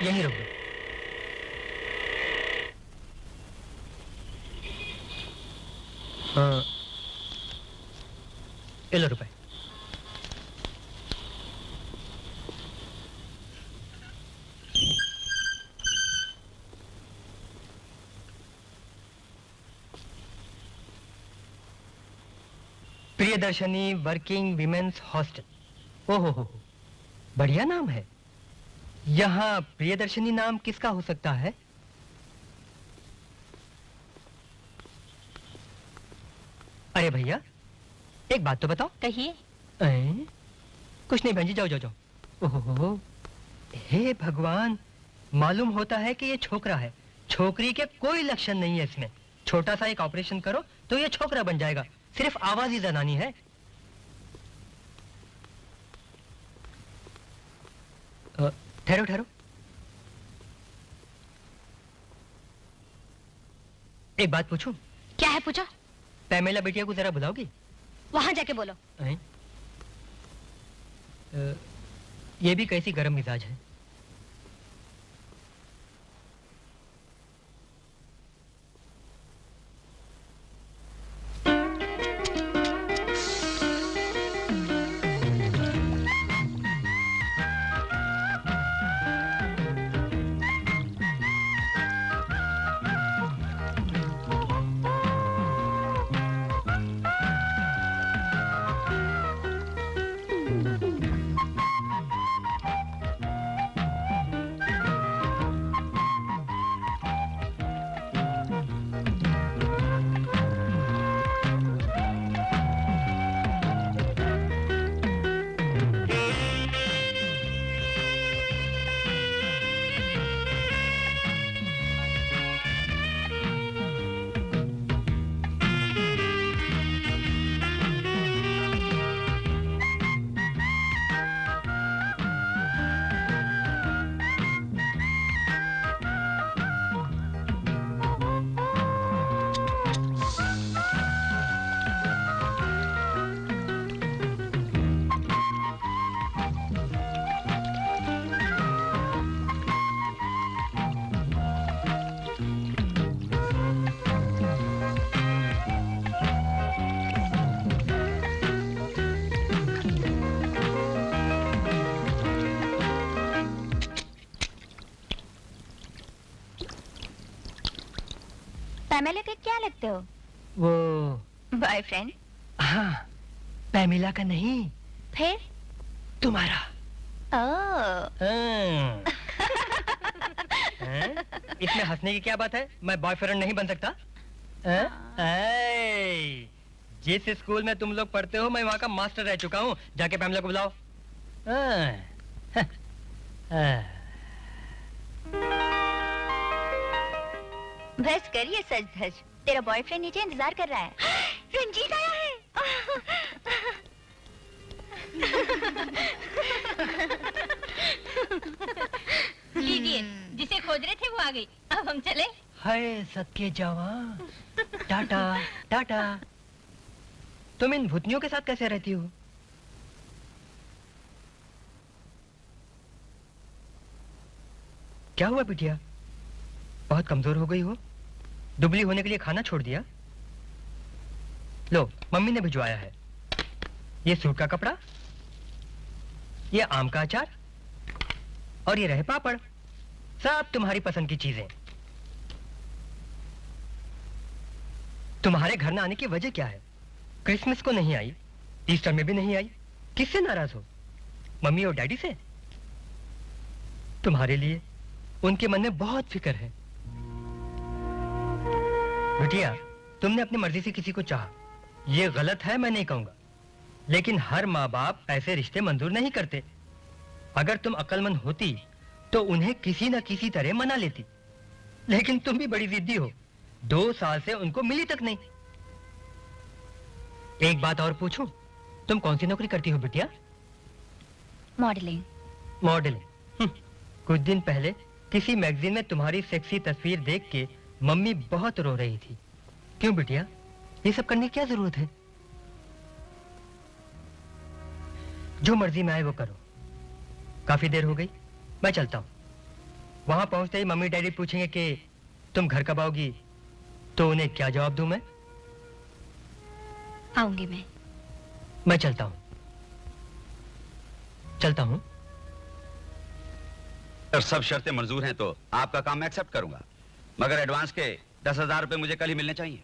यहीं रुक दो। हाँ, ये लो रुपए। Priyadarshini working women's hostel. ओहो हो, बढ़िया नाम है। यहाँ प्रियदर्शनी नाम किसका हो सकता है? अरे भैया, एक बात तो बताओ। कहिए। कुछ नहीं बहन जी, जाओ जाओ जाओ। ओहो, हे भगवान, मालूम होता है कि ये छोकरा है। छोकरी के कोई लक्षण नहीं है इसमें। छोटा सा एक ऑपरेशन करो तो ये छोकरा बन जाएगा। सिर्फ आवाज ही जनानी है। ठहरो ठहरो, एक बात पूछूं? क्या है, पूछो। पैमेला बिटिया को जरा बुलाओगी? वहां जाके बोलो। ये भी कैसी गर्म मिजाज है। पैमेला के क्या लगते हो? वो बॉयफ्रेंड? हाँ, पैमेला का नहीं। फिर? तुम्हारा। इसमें हंसने की क्या बात है? मैं बॉयफ्रेंड नहीं बन सकता? जिस स्कूल में तुम लोग पढ़ते हो मैं वहाँ का मास्टर रह चुका हूँ। जाके पैमेला को बुलाओ। बस करिए सच धज, तेरा बॉयफ्रेंड नीचे इंतजार कर रहा है। रंजीत आया है। लीजिए, जिसे खोज रहे थे वो आ गई। अब हम चले। हाय सदके जावा। टाटा टाटा। तुम इन भूतनियों के साथ कैसे रहती हो? क्या हुआ बिटिया, बहुत कमजोर हो गई हो? दुबली होने के लिए खाना छोड़ दिया? लो, मम्मी ने भिजवाया है। ये सूट का कपड़ा, ये आम का अचार और ये रहे पापड़। सब तुम्हारी पसंद की चीजें। तुम्हारे घर न आने की वजह क्या है? क्रिसमस को नहीं आई, ईस्टर में भी नहीं आई। किससे नाराज हो? मम्मी और डैडी से? तुम्हारे लिए उनके मन में बहुत फिक्र है। बिटिया, तुमने अपनी मर्जी से किसी को चाहा, ये गलत है मैं नहीं कहूंगा, लेकिन हर माँ बाप ऐसे रिश्ते मंजूर नहीं करते। अगर तुम अक्लमंद होती तो उन्हें किसी न किसी तरह मना लेती, लेकिन तुम भी बड़ी जिद्दी हो। 2 साल से उनको मिली तक नहीं। एक बात और पूछूं, तुम कौन सी नौकरी करती हो बिटिया? मॉडलिंग। मॉडलिंग? कुछ दिन पहले किसी मैगजीन में तुम्हारी सेक्सी तस्वीर देख के मम्मी बहुत रो रही थी। क्यों बिटिया, ये सब करने की क्या जरूरत है? जो मर्जी में आए वो करो। काफी देर हो गई, मैं चलता हूं। वहां पहुंचते ही मम्मी डैडी पूछेंगे कि तुम घर कब आओगी, तो उन्हें क्या जवाब दूं मैं? आऊंगी मैं चलता हूं। अगर सब शर्तें मंजूर हैं तो आपका काम मैं एक्सेप्ट करूंगा, मगर एडवांस के 10,000 रुपए मुझे कल ही मिलने चाहिए।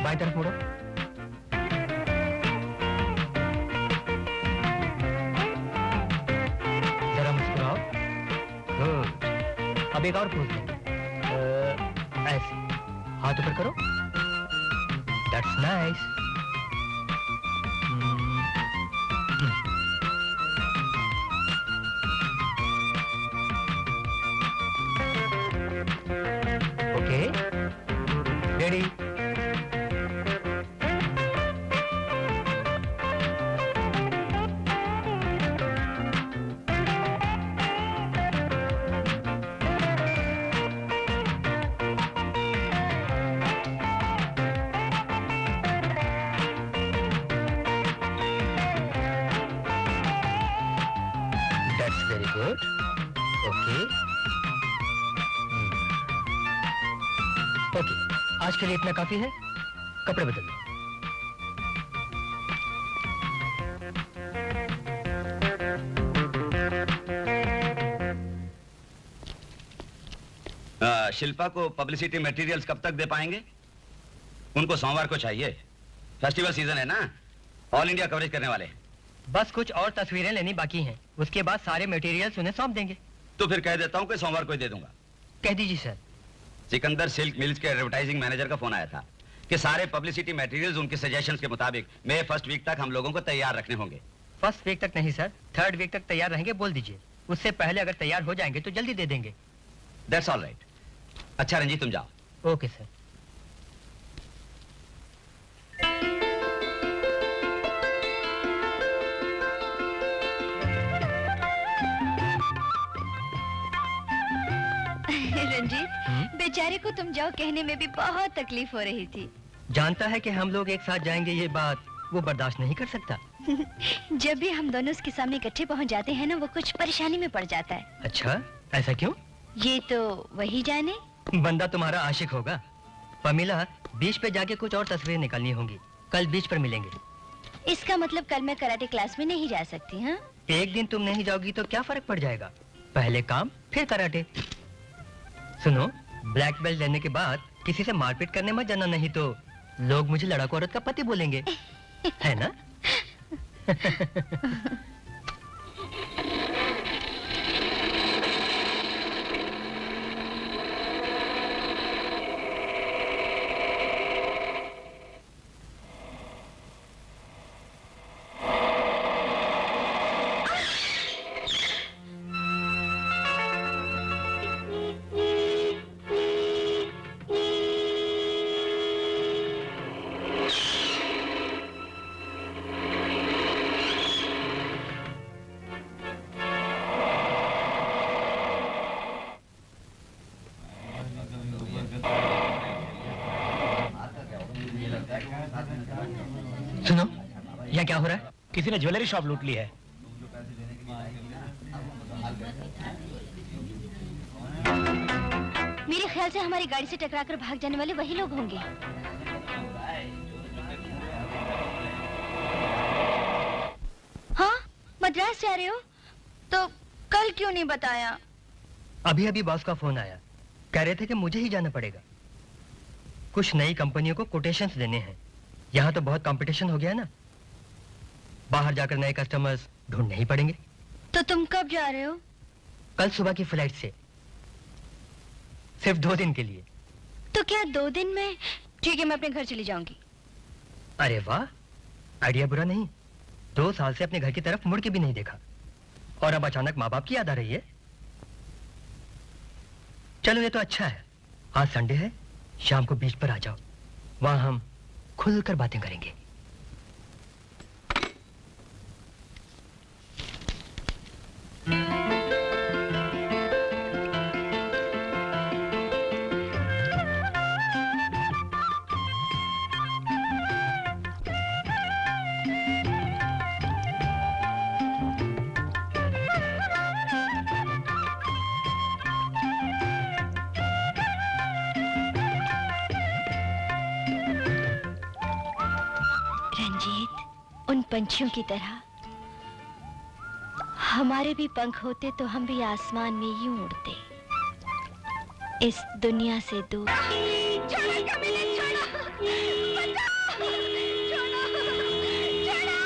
बाएं तरफ मुड़ो। जरा मुस्कुराओ। गुड। अब एक और पोज लेंगे। ऐसे हाथ ऊपर करो। That's nice. Okay, ready. That's very good. Okay. Okay, आज के लिए इतना काफी है। कपड़े बदल लो। शिल्पा को पब्लिसिटी मटेरियल्स कब तक दे पाएंगे? उनको सोमवार को चाहिए। फेस्टिवल सीजन है ना, ऑल इंडिया कवरेज करने वाले हैं। बस कुछ और तस्वीरें लेनी बाकी हैं, उसके बाद सारे मटेरियल्स उन्हें सौंप देंगे। तो फिर कह देता हूँ कि सोमवार को ही दे दूंगा। कह दीजिए सर। सिकंदर सिल्क मिल्स के एडवर्टाइजिंग मैनेजर का फोन आया था कि सारे पब्लिसिटी मटेरियल्स उनके सजेशंस के मुताबिक मई फर्स्ट वीक तक हम लोगों को तैयार रखने होंगे। फर्स्ट वीक तक नहीं सर, थर्ड वीक तक तैयार रहेंगे बोल दीजिए। उससे पहले अगर तैयार हो जाएंगे तो जल्दी दे देंगे। That's all right. अच्छा रंजीत, तुम जाओ। Okay sir. रंजीत, बेचारे को तुम जाओ कहने में भी बहुत तकलीफ हो रही थी। जानता है कि हम लोग एक साथ जाएंगे, ये बात वो बर्दाश्त नहीं कर सकता। जब भी हम दोनों उसके सामने इकट्ठे पहुंच जाते हैं ना, वो कुछ परेशानी में पड़ जाता है। अच्छा, ऐसा क्यों? ये तो वही जाने। बंदा तुम्हारा आशिक होगा। पमीला, बीच पे जाके कुछ और तस्वीरें निकालनी होंगी। कल बीच पर मिलेंगे। इसका मतलब कल मैं कराटे क्लास में नहीं जा सकती? हाँ, एक दिन तुम नहीं जाओगी तो क्या फर्क पड़ जाएगा? पहले काम फिर कराटे। सुनो, ब्लैक बेल्ट लेने के बाद किसी से मारपीट करने मत जाना, नहीं तो लोग मुझे लड़ाकू औरत का पति बोलेंगे। है ना? सुनो, यहाँ क्या हो रहा है? किसी ने ज्वेलरी शॉप लूट ली है। मेरे ख्याल से हमारी गाड़ी से टकराकर भाग जाने वाले वही लोग होंगे। हाँ, मद्रास जा रहे हो? तो कल क्यों नहीं बताया? अभी अभी बॉस का फोन आया, कह रहे थे कि मुझे ही जाना पड़ेगा। कुछ नई कंपनियों को कोटेशंस देने हैं। यहाँ तो बहुत कंपटीशन हो गया ना, बाहर जाकर नए कस्टमर्स ढूंढने ही पड़ेंगे। तो तुम कब जा रहे हो? कल सुबह की फ्लाइट से, सिर्फ 2 दिन के लिए। तो क्या 2 दिन में? ठीक है, मैं अपने घर चली जाऊंगी। अरे वाह, आइडिया बुरा नहीं। 2 साल से अपने घर की तरफ मुड़ के भी नहीं देखा, और अब अचानक माँ बाप की याद आ रही है। चलो, ये तो अच्छा है। आज संडे है, शाम को बीच पर आ जाओ। वहां हम खुलकर बातें करेंगे। पंछियों की तरह हमारे भी पंख होते तो हम भी आसमान में यूं उड़ते, इस दुनिया से दूर। छोड़ो कमीने, छोड़ो, बचाओ, छोड़ो, छोड़ो, छोड़ो मुझे, छोड़ो कमीने।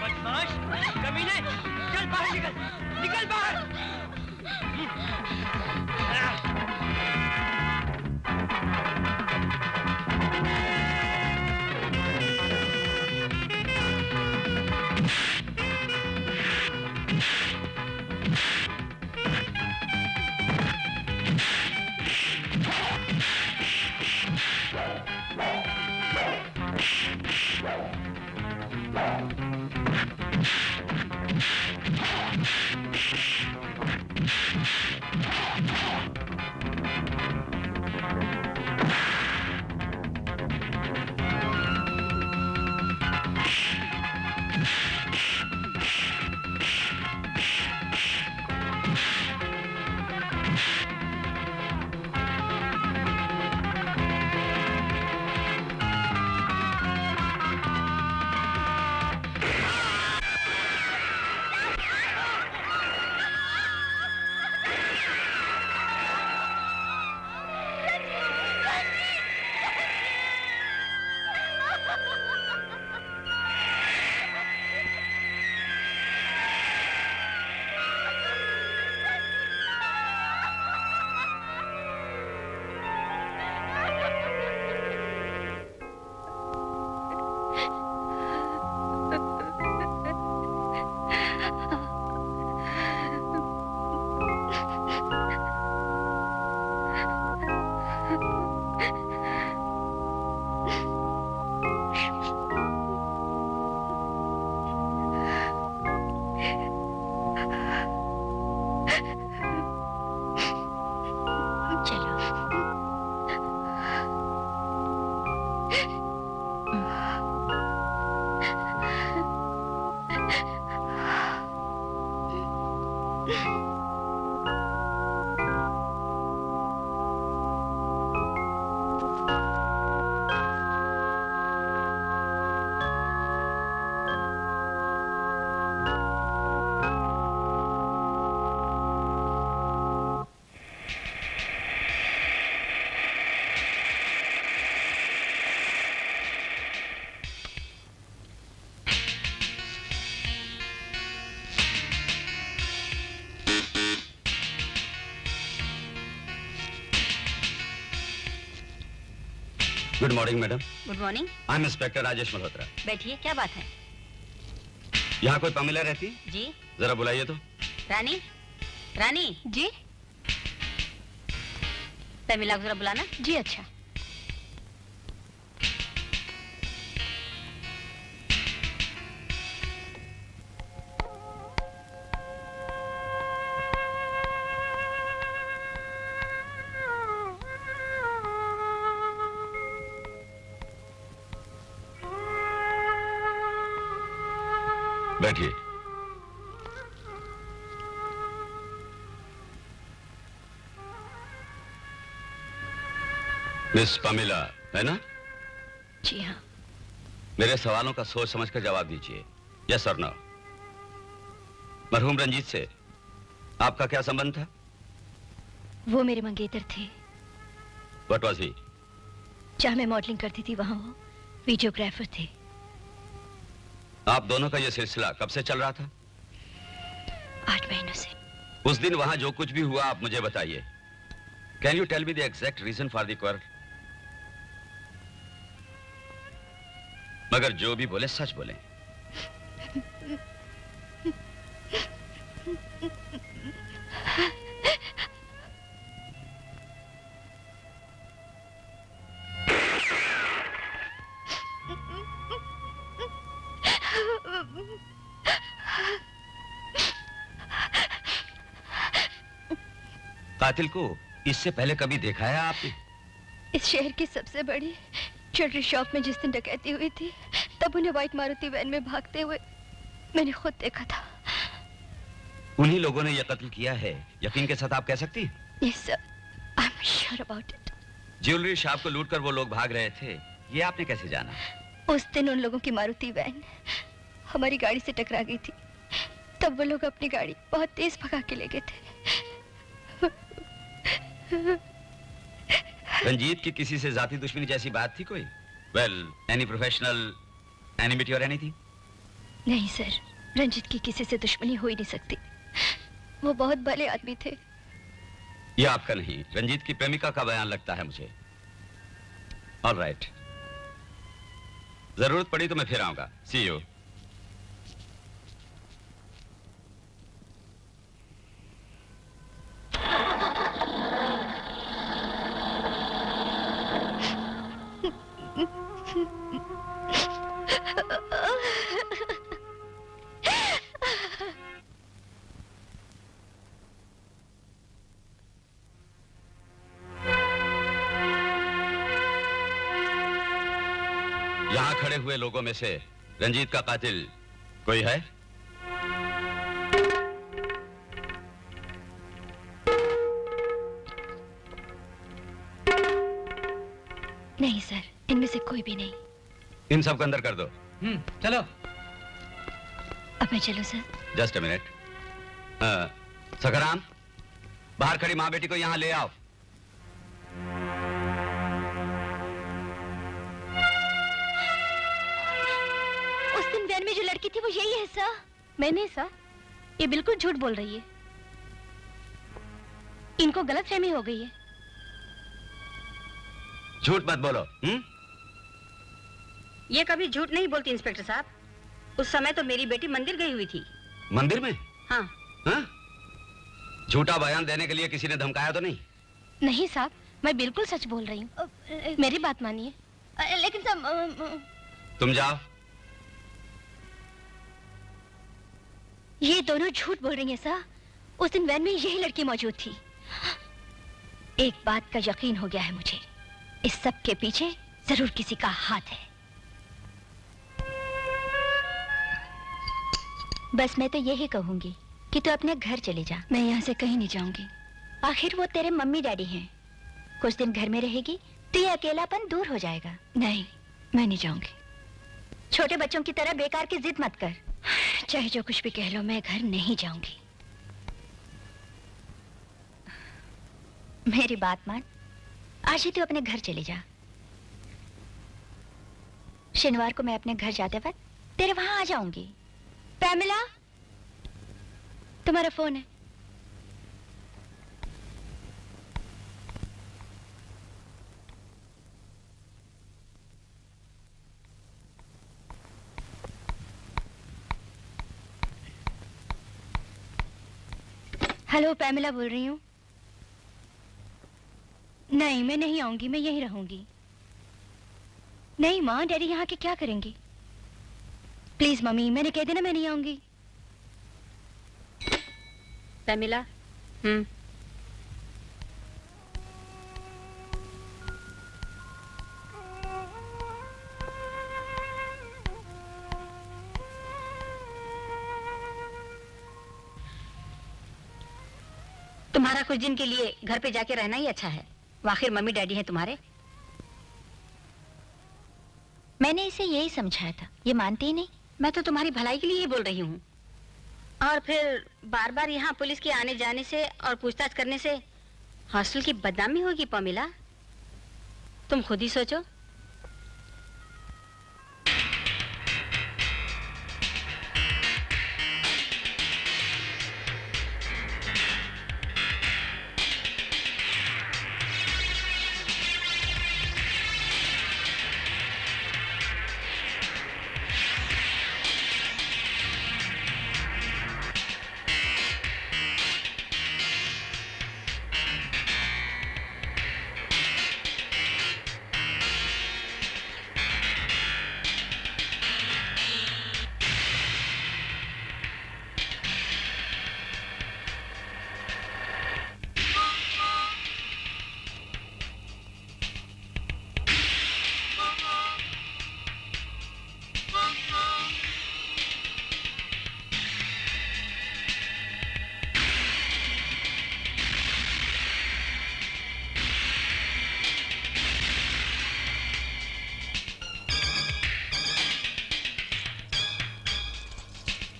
बदमाश, कमीने, चल बाहर निकल, निकल बाहर। Good morning madam. Good morning. I am inspector Rajesh Malhotra. बैठिए, क्या बात है? यहाँ कोई पमिला रहती? जी। जरा बुलाइए तो। रानी, रानी जी। पमिला को जरा बुलाना। जी अच्छा। बैठिए। मिस पमिला है ना? जी हाँ। मेरे सवालों का सोच समझकर जवाब दीजिए, यस और नो। मरहूम रंजीत से आपका क्या संबंध था? वो मेरे मंगेतर थे। What was he? जहाँ मैं मॉडलिंग करती थी वहाँ वो वीडियोग्राफर थे। आप दोनों का ये सिलसिला कब से चल रहा था? 8 महीनों से। उस दिन वहां जो कुछ भी हुआ आप मुझे बताइए। Can you tell me the exact reason for the quarrel? मगर जो भी बोले सच बोले। कातिल को इससे पहले कभी देखा है आपने? इस शहर की सबसे बड़ी ज्वेलरी शॉप में जिस दिन डकैती हुई थी, तब उन्हें व्हाइट मारुति वैन में भागते हुए मैंने खुद देखा था। उन्हीं लोगों ने यह कत्ल किया है, यकीन के साथ आप कह सकती हैं? Yes, sir. I'm sure about it. Jewellery shop को लूटकर वो लोग भाग रहे थे, ये आपने कैसे जाना? उस दिन उन लोगों की मारुति वैन हमारी गाड़ी से टकरा गई थी। तब वो लोग अपनी गाड़ी बहुत तेज भगा के ले गए थे। रंजीत की किसी से जाती दुश्मनी जैसी बात थी कोई? Well, any professional enmity or anything? नहीं सर, रंजीत की किसी से दुश्मनी हो ही नहीं सकती। वो बहुत भले आदमी थे। ये आपका नहीं, रंजीत की प्रेमिका का बयान लगता है मुझे। All right. जरूरत पड़ी तो मैं फिर आऊंगा। See you. यहां खड़े हुए लोगों में से रंजीत का कातिल कोई है? नहीं सर, इनमें से कोई भी नहीं। इन सब को अंदर कर दो। चलो। अब मैं चलूं sir? Just a minute. Sakharam, बाहर खड़ी माँ बेटी को यहाँ ले आओ। उस दिन वैन में जो लड़की थी वो यही है सर? मैंने सर, ये बिल्कुल झूठ बोल रही है। इनको गलतफहमी हो गई है। झूठ मत बोलो। ये कभी झूठ नहीं बोलती इंस्पेक्टर साहब। उस समय तो मेरी बेटी मंदिर गई हुई थी। मंदिर में? हाँ। हाँ? झूठा बयान देने के लिए किसी ने धमकाया तो नहीं? नहीं साहब, मैं बिल्कुल सच बोल रही हूँ। मेरी बात मानिए। लेकिन सब तुम जाओ। ये दोनों झूठ बोल रही हैं सर। उस दिन वैन में यही लड़की मौजूद थी। एक बात का यकीन हो गया है मुझे, इस सब के पीछे जरूर किसी का हाथ है। बस मैं तो यही कहूंगी कि तू अपने घर चली जा। मैं यहाँ से कहीं नहीं जाऊंगी। आखिर वो तेरे मम्मी डैडी हैं। कुछ दिन घर में रहेगी तो ये अकेलापन दूर हो जाएगा। नहीं, मैं नहीं जाऊंगी। छोटे बच्चों की तरह बेकार की जिद मत कर। चाहे जो कुछ भी कह लो, मैं घर नहीं जाऊंगी। मेरी बात मान, आज ही तू अपने घर चली जा। शनिवार को मैं अपने घर जाते वक्त तेरे वहां आ जाऊंगी। पैमिला, तुम्हारा फोन है। हेलो, पैमिला बोल रही हूँ। नहीं, मैं नहीं आऊंगी, मैं यहीं रहूंगी। नहीं माँ, डैडी यहाँ के क्या करेंगे? प्लीज मम्मी, मैंने कह देना मैं नहीं आऊंगी। पैमिला। तुम्हारा कुछ दिन के लिए घर पे जाके रहना ही अच्छा है। आखिर मम्मी डैडी हैं तुम्हारे। मैंने इसे यही समझाया था, ये मानती ही नहीं। मैं तो तुम्हारी भलाई के लिए ही बोल रही हूँ। और फिर बार बार यहाँ पुलिस के आने जाने से और पूछताछ करने से हॉस्टल की बदनामी होगी पमीला। तुम खुद ही सोचो।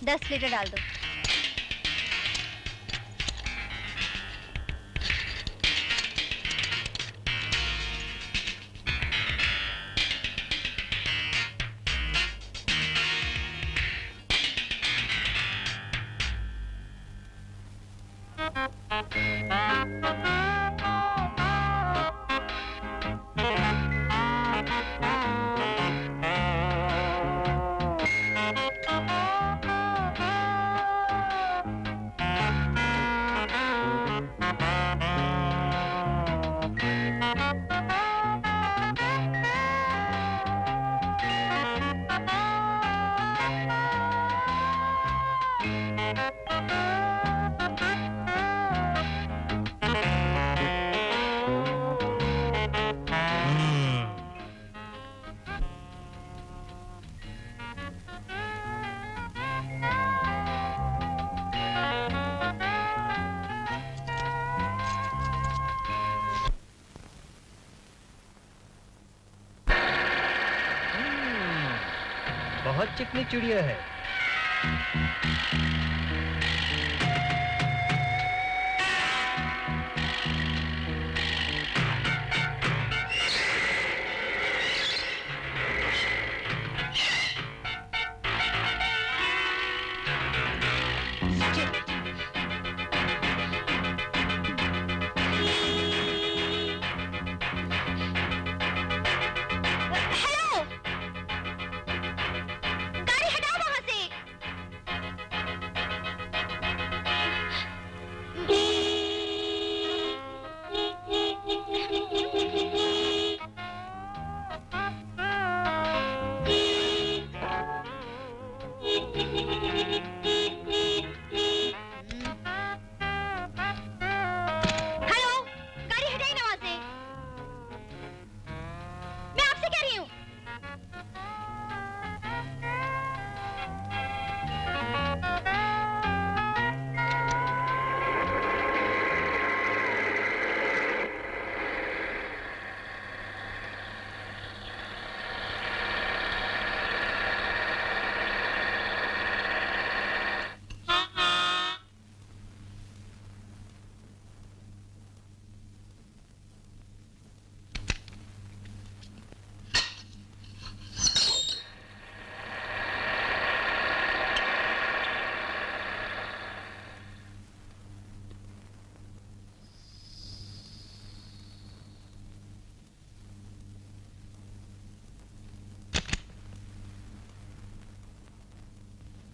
दस लीटर डाल दो। बहुत चिकनी चिड़िया है।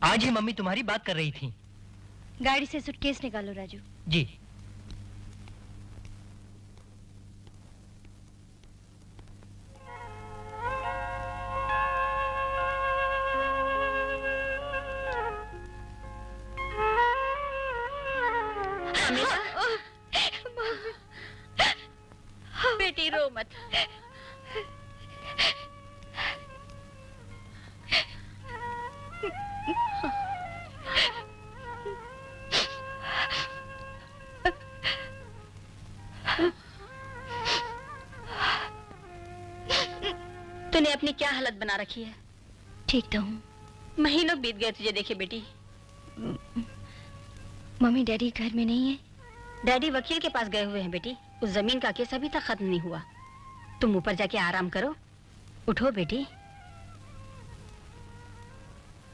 आज ही मम्मी तुम्हारी बात कर रही थी। गाड़ी से सूटकेस निकालो राजू। जी। बेटी रो मत। तूने अपनी क्या हालत बना रखी है? ठीक तो हूँ। महीनों बीत गए तुझे देखे बेटी। मम्मी डैडी घर में नहीं है? डैडी वकील के पास गए हुए हैं बेटी। उस जमीन का केस अभी तक खत्म नहीं हुआ। तुम ऊपर जाके आराम करो। उठो बेटी,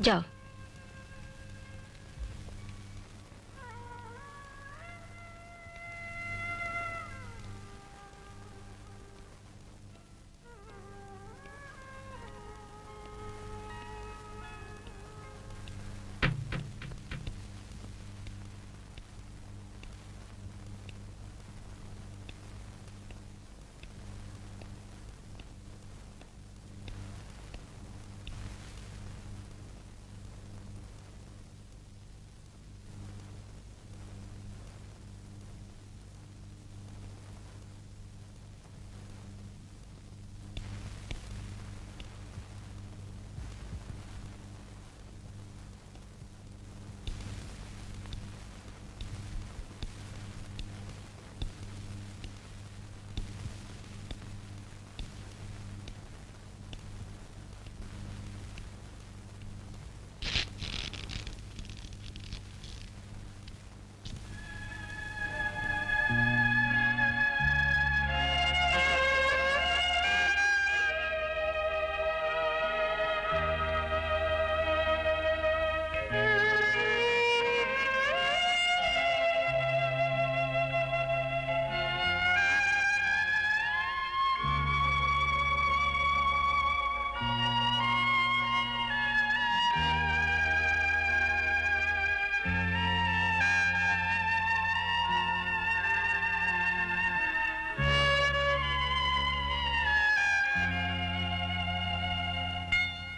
जाओ।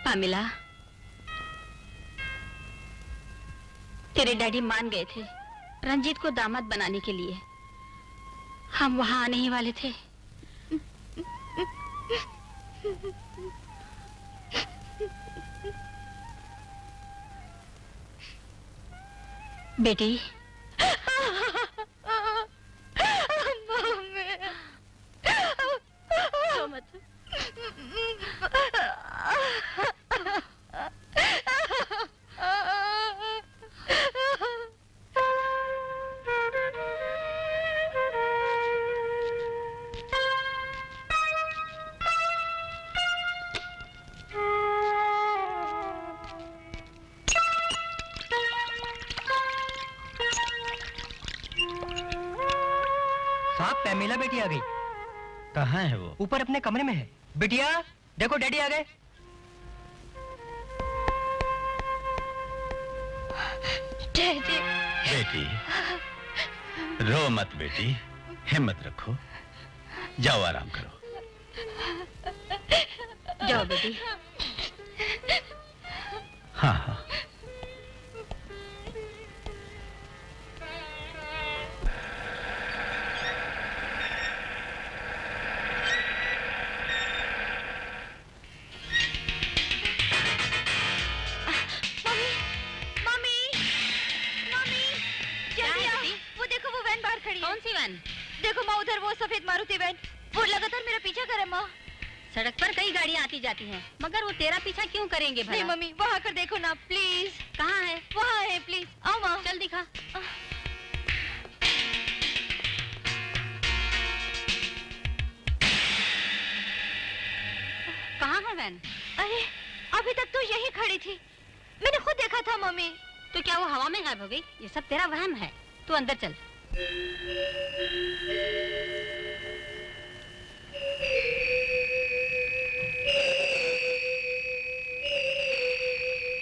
पामिला, तेरे डैडी मान गए थे रंजीत को दामाद बनाने के लिए। हम वहां आने ही वाले थे। बेटी, साहब, पैमिला बेटी आ गई। कहाँ है वो? ऊपर अपने कमरे में है। बिटिया देखो, डैडी आ गए। डैडी। बेटी रो मत बेटी, हिम्मत रखो, जाओ आराम करो। जाओ बेटी। हाँ हाँ। कौन सी वैन? देखो माँ, उधर वो सफेद मारुति वैन, वो लगातार मेरा पीछा करे माँ। सड़क पर कई गाड़ियाँ आती जाती हैं, मगर वो तेरा पीछा क्यों करेंगे भला? नहीं मम्मी, वहाँ कर देखो ना प्लीज। कहाँ है? वहाँ है, प्लीज आओ माँ। चल दिखा। कहाँ है वैन? अरे अभी तक तो यही खड़ी थी, मैंने खुद देखा था मम्मी। तो क्या वो हवा में गायब हो गई? ये सब तेरा वहम है। तू अंदर चल।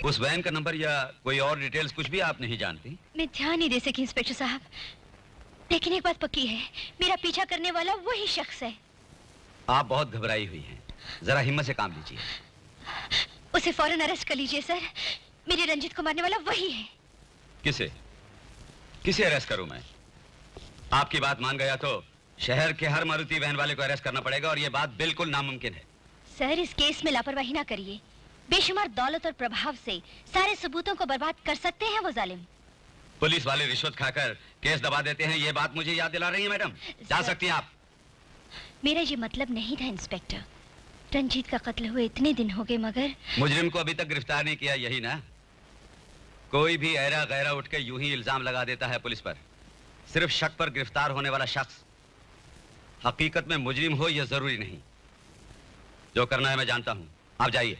उस वैन का नंबर या कोई और डिटेल्स कुछ भी आप नहीं जानती? मैं ध्यान नहीं दे सकी इंस्पेक्टर साहब, लेकिन एक बात पक्की है, मेरा पीछा करने वाला वही शख्स है। आप बहुत घबराई हुई हैं, जरा हिम्मत से काम लीजिए। उसे फौरन अरेस्ट कर लीजिए सर, मेरे रंजीत को मारने वाला वही है। किसे किसे अरेस्ट करूं मैं? आपकी बात मान गया तो शहर के हर मारुति वैन वाले को अरेस्ट करना पड़ेगा, और यह बात बिल्कुल नामुमकिन है। सर, इस केस में लापरवाही ना करिए। बेशुमार दौलत और प्रभाव से सारे सबूतों को बर्बाद कर सकते हैं वो जालिम। पुलिस वाले रिश्वत खाकर केस दबा देते हैं, ये बात मुझे याद दिला रही है मैडम। जा सकती हैं आप। मेरा ये मतलब नहीं था इंस्पेक्टर। रंजीत का कत्ल हुए इतने दिन हो गए, मगर मुजरिम को अभी तक गिरफ्तार नहीं किया, यही ना? कोई भी ऐरा गैरा उठ के यूं ही इल्जाम लगा देता है पुलिस पर। सिर्फ शक पर गिरफ्तार होने वाला शख्स हकीकत में मुजरिम हो यह जरूरी नहीं। जो करना है मैं जानता हूं, आप जाइए।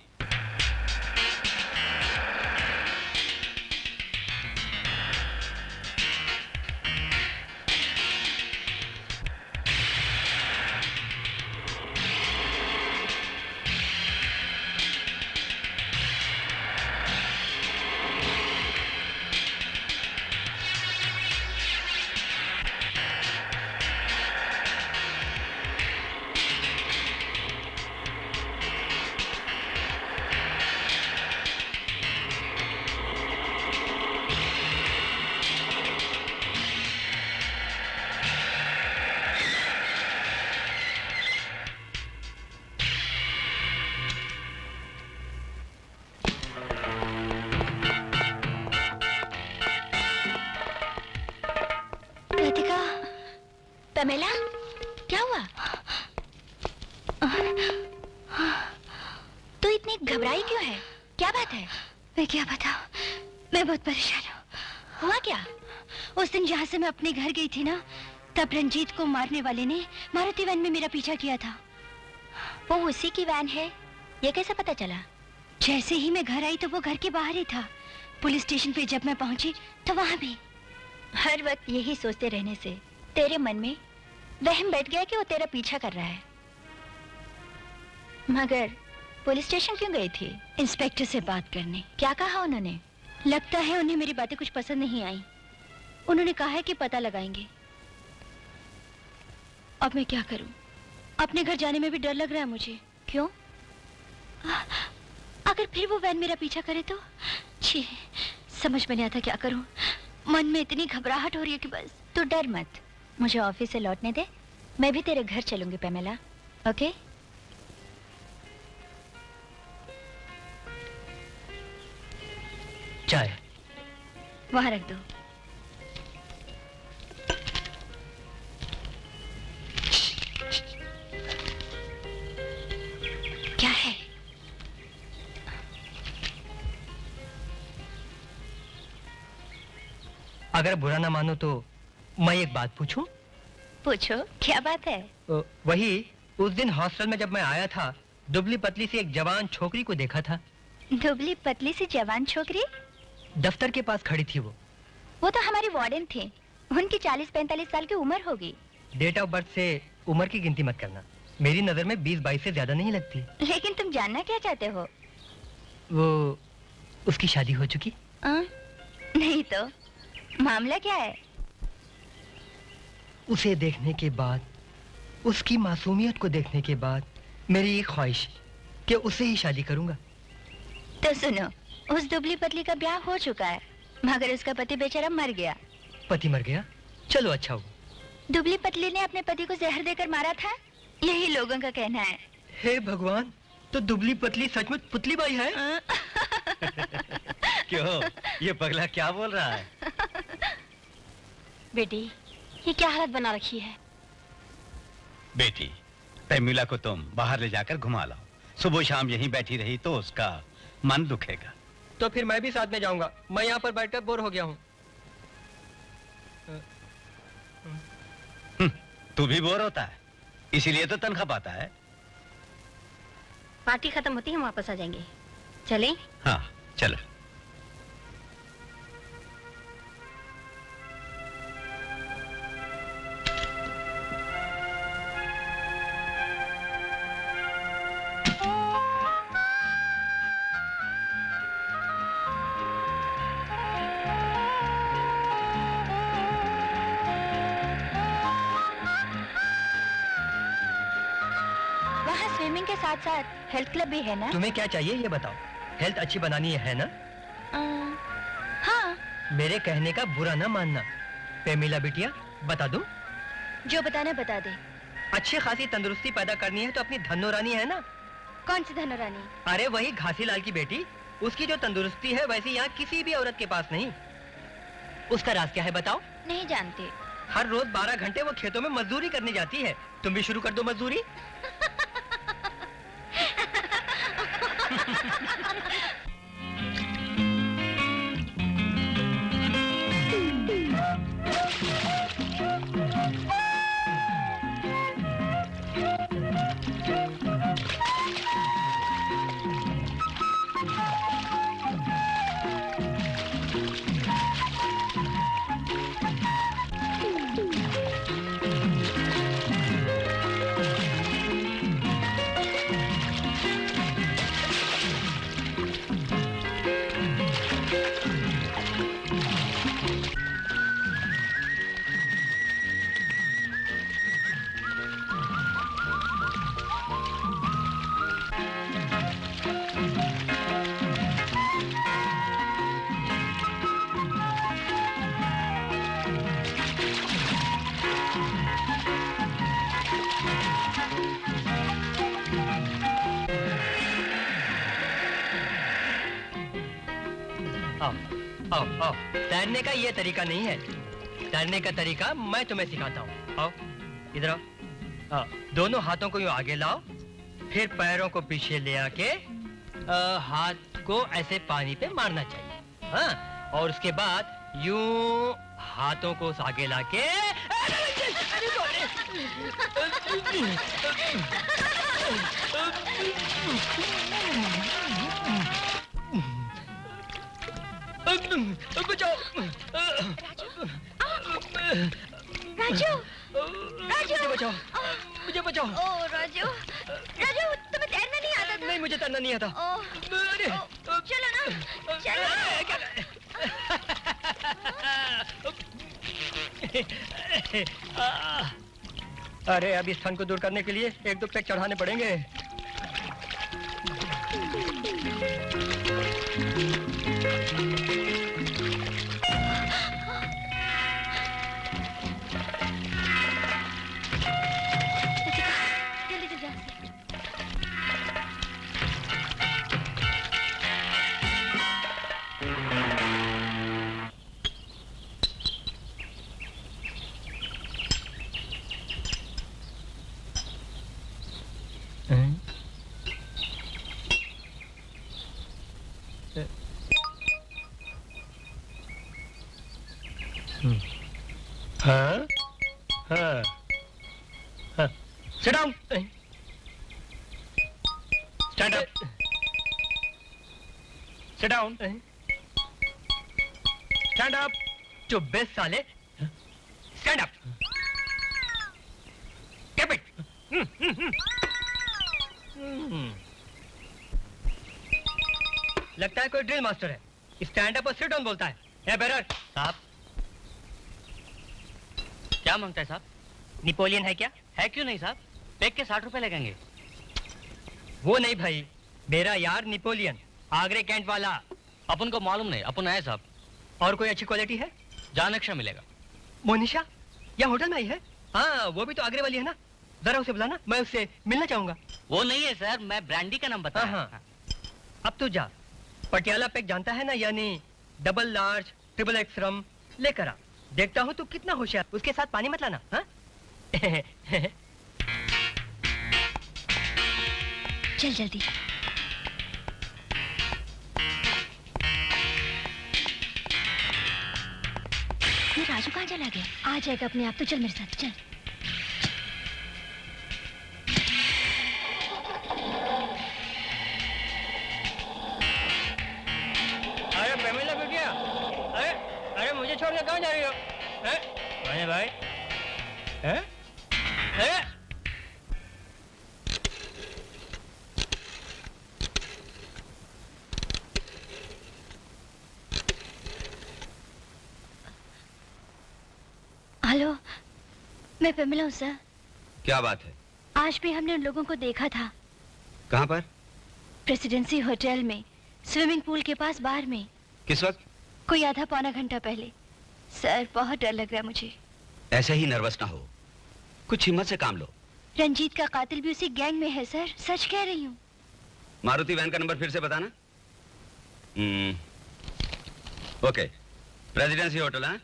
पमेला, क्या हुआ? तू इतनी घबराई क्यों है? क्या बात है? मैं क्या बताऊं, मैं बहुत परेशान हूँ। हुआ क्या? उस दिन जहाँ से मैं अपने घर गई थी ना, तब रंजीत को मारने वाले ने मारुति वैन में मेरा पीछा किया था। वो उसी की वैन है, ये कैसे पता चला? जैसे ही मैं घर आई तो वो घर के बाहर ही था। पुलिस स्टेशन पे जब मैं पहुंची तो वहां भी। हर वक्त यही सोचते रहने से तेरे मन में वहम बैठ गया कि वो तेरा पीछा कर रहा है। मगर पुलिस स्टेशन क्यों गई थी? इंस्पेक्टर से बात करने। क्या कहा उन्होंने? लगता है उन्हें मेरी बातें कुछ पसंद नहीं आई। उन्होंने कहा है कि पता लगाएंगे। अब मैं क्या करूं? अपने घर जाने में भी डर लग रहा है मुझे। क्यों? अगर फिर वो वैन मेरा पीछा करे तो? छी, समझ में नहीं आता क्या करूं। मन में इतनी घबराहट हो रही है कि बस। तू डर मत, मुझे ऑफिस से लौटने दे, मैं भी तेरे घर चलूंगी पेमेला, ओके? चाय वहां रख दो। क्या है? अगर बुरा ना मानो तो मैं एक बात पूछूं? पूछो, क्या बात है? वही उस दिन हॉस्टल में जब मैं आया था, दुबली पतली सी एक जवान छोकरी को देखा था। दुबली पतली सी जवान छोकरी? दफ्तर के पास खड़ी थी वो तो हमारी वार्डन थी। उनकी 40-45 साल की उम्र होगी। डेट ऑफ बर्थ से उम्र की गिनती मत करना, मेरी नजर में 20-22 से ज्यादा नहीं लगती। लेकिन तुम जानना क्या चाहते हो? वो उसकी शादी हो चुकी? नहीं तो मामला क्या है? उसे देखने के बाद, उसकी मासूमियत को देखने के बाद मेरी एक ख्वाहिश कि उससे ही शादी करूंगा। तो सुनो, उस दुबली पतली का ब्याह हो चुका है, मगर उसका पति बेचारा मर गया। पति मर गया? चलो अच्छा हुआ। दुबली पतली ने अपने पति को जहर देकर मारा था, यही लोगों का कहना है। हे भगवान, तो दुबली पतली सचमुच पुतली बाई है? क्यों, ये पगला क्या बोल रहा है? बेटी, ये क्या हालत बना रखी है? बेटी, पेमिला को तुम बाहर ले जाकर घुमा लाओ। सुबह शाम यहीं बैठी रही तो उसका मन दुखेगा। तो फिर मैं भी साथ में जाऊंगा, मैं यहाँ पर बैठकर बोर हो गया हूँ। तू भी बोर होता है, इसीलिए तो तनख्वाह पाता है। पार्टी खत्म होती है हम वापस आ जाएंगे। चलें? हाँ चलो। स्विमिंग के साथ साथ हेल्थ क्लब भी है ना? तुम्हें क्या चाहिए ये बताओ। हेल्थ अच्छी बनानी है ना? हाँ। मेरे कहने का बुरा ना मानना। पेमिला बिटिया, बता दूं? जो बताना बता दे। अच्छी खासी तंदुरुस्ती पैदा करनी है तो अपनी धनो रानी है ना? कौन सी धनो रानी? अरे वही घासी लाल की बेटी। उसकी जो तंदुरुस्ती है वैसी यहाँ किसी भी औरत के पास नहीं। उसका राज क्या है बताओ? नहीं जानते। हर रोज 12 घंटे वो खेतों में मजदूरी करने जाती है। तुम भी शुरू कर दो मजदूरी। आओ आओ आओ। तैरने का ये तरीका नहीं है, तैरने का तरीका मैं तुम्हें सिखाता हूँ। आओ इधर आओ। दोनों हाथों को यूं आगे लाओ, फिर पैरों को पीछे ले आके हाथ को ऐसे पानी पे मारना चाहिए। हाँ, और उसके बाद यूं हाथों को आगे लाके बचाओ। राजू, मुझे बचाओ, मुझे बचाओ। ओ राजू, राजू तुम्हें तैरना नहीं आता था? नहीं, मुझे तैरना नहीं आता। अरे, चलो ना, चलो। अरे अब इस ठंड को दूर करने के लिए एक दो पैक चढ़ाने पड़ेंगे। जल्दी जल्दी यहाँ से। हाँ हाँ हाँ। Sit down. Stand up. Sit down. Stand up. चुप बे साले. Stand up. Keep it. लगता है कोई ड्रिल मास्टर है। स्टैंड अप और सिट डाउन बोलता है। ए बेरर साहब, क्या मांगता है साहब? नेपोलियन है क्या? है क्यों नहीं साहब? पैक के 60 रुपए लगेंगे। वो नहीं भाई, मेरा यार नेपोलियन, आगरे कैंट वाला। अपन को मालूम नहीं, अपन आए साहब। और कोई अच्छी क्वालिटी है? जान एक्स्ट्रा मिलेगा। मोनिशा या होटल में आई है? हाँ, वो भी तो आगरे वाली है ना। जरा उसे बुलाना, मैं उससे मिलना चाहूंगा। वो नहीं है सर, मैं ब्रांडी का नाम बताया। हाँ। अब तो जा, पटियाला पैक जानता है ना, यानी double large triple X rum लेकर आ। देखता हूँ तू कितना होशियार। उसके साथ पानी मत लाना। हाँ? चल जल्दी। ये राजू कहाँ चला गया? आ जाएगा अपने आप, तो चल मेरे साथ चल। अरे पेमिला बिटिया, अरे अरे मुझे छोड़ के कहाँ जा रही हो? हैं? भाई हैं? हैं? हेलो, मैं पेमिला हूँ सर। क्या बात है? आज भी हमने उन लोगों को देखा था कहाँ पर? प्रेसिडेंसी होटल में, स्विमिंग पूल के पास बाहर में। किस वक्त? कोई आधा पौना घंटा पहले। सर बहुत डर लग रहा है मुझे। ऐसे ही नर्वस ना हो, कुछ हिम्मत से काम लो। रंजीत का कातिल भी उसी गैंग में है सर, सच कह रही हूँ। मारुति वैन का नंबर फिर से बताना। Okay, presidency hotel. है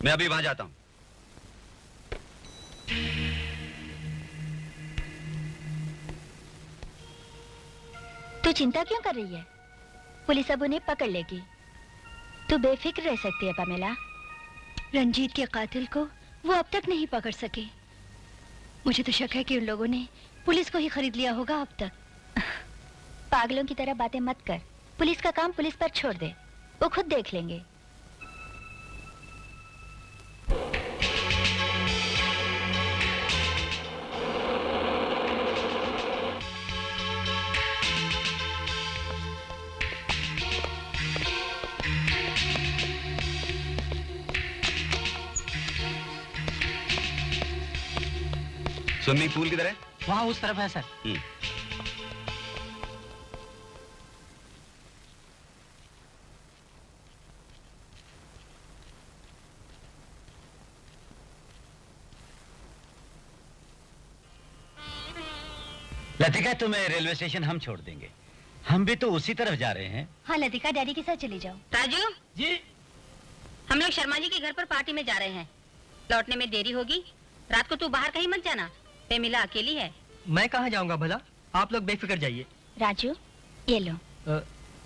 मैं अभी वहां जाता हूं। तू चिंता क्यों कर रही है? पुलिस अब उन्हें पकड़ लेगी। तू बेफिक्र रह सकती है पामेला। रंजीत के कातिल को वो अब तक नहीं पकड़ सके। मुझे तो शक है कि उन लोगों ने पुलिस को ही खरीद लिया होगा अब तक। पागलों की तरह बातें मत कर। पुलिस का काम पुलिस पर छोड़ दे, वो खुद देख लेंगे। स्विमिंग पूल किधर है? वहाँ उस तरफ है सर। लतिका, तुम्हें रेलवे स्टेशन हम छोड़ देंगे। हम भी तो उसी तरफ जा रहे हैं। हाँ लतिका, डैडी के साथ चली जाओ। राजू, जी। हम लोग शर्मा जी के घर पर पार्टी में जा रहे हैं। लौटने में देरी होगी। रात को तू बाहर कहीं मत जाना। पेमिला अकेली है। मैं कहाँ जाऊंगा भला? आप लोग बेफिक्र जाइए। राजू, ये लो।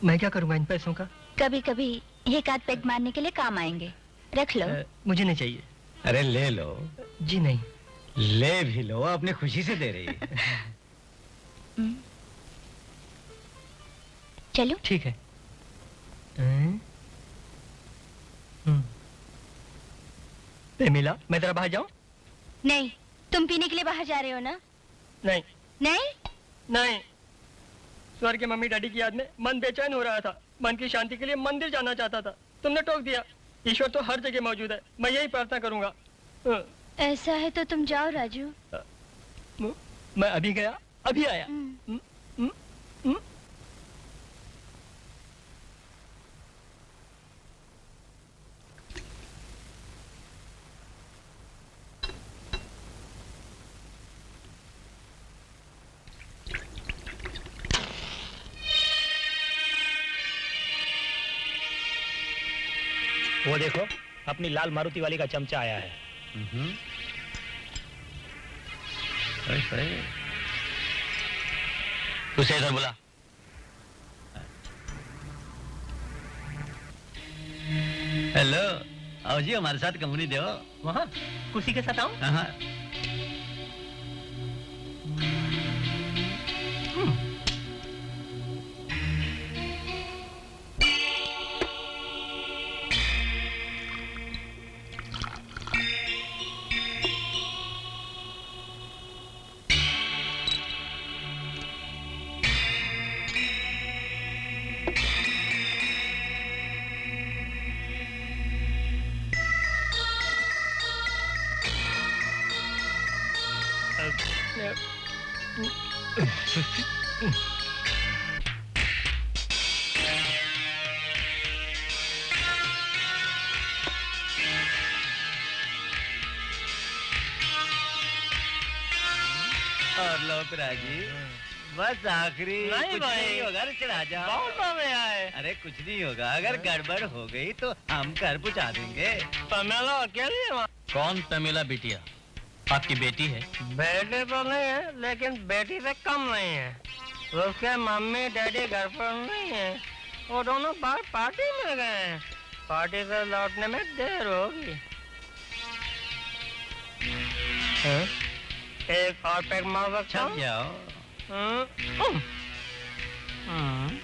मैं क्या करूंगा इन पैसों का? कभी कभी एक आध पेग मारने के लिए काम आएंगे। रख लो। मुझे नहीं चाहिए। अरे ले लो। जी नहीं। ले भी लो, अपनी खुशी से दे रही है। चलो। ठीक है। पेमिला, मैं जरा बाहर जाऊं? नहीं, तुम पीने के लिए बाहर जा रहे हो ना? नहीं नहीं? नहीं। स्वर्ग के मम्मी डैडी की याद में मन बेचैन हो रहा था। मन की शांति के लिए मंदिर जाना चाहता था। तुमने टोक दिया। ईश्वर तो हर जगह मौजूद है। मैं यही प्रार्थना करूंगा। ऐसा है तो तुम जाओ राजू। मैं अभी गया, अभी आया। वो देखो, अपनी लाल मारुति वाली का चमचा आया है। उसे इधर बुला। हेलो, आओ जी हमारे साथ कंपनी दो। वहाँ कुर्सी के साथ आऊं? हाँ। और लो जी, बस आखिरी नहीं कुछ भाई। नहीं होगा, चढ़ा जाओ। बहुत में आए। अरे कुछ नहीं होगा, अगर गड़बड़ हो गई तो हम घर पहुंचा देंगे। पेमिला अकेली है वहाँ? कौन पेमिला बिटिया? आपकी बेटी है? बेटे तो नहीं है, लेकिन बेटी से कम नहीं है। उसके मम्मी डैडी घर पर नहीं है। वो दोनों बाहर पार्टी में गए हैं। पार्टी से लौटने में देर होगी। हाँ? एक और पैक मार सकता छप हूँ? जाओ। हम्म। हम्म।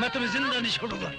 मैं तुम्हें जिंदा नहीं छोड़ूंगा।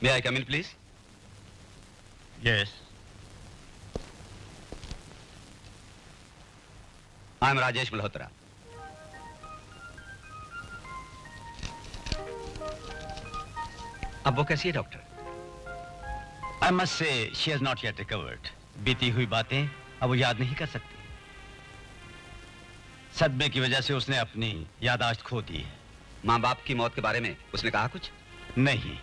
May I come in, please? Yes. I am Rajesh Malhotra. अब वो कैसी है doctor? I must say she has not yet recovered. बीती हुई बातें अब वो याद नहीं कर सकती। सदमे की वजह से उसने अपनी याददाश्त खो दी है। माँ बाप की मौत के बारे में उसने कहा कुछ? नहीं,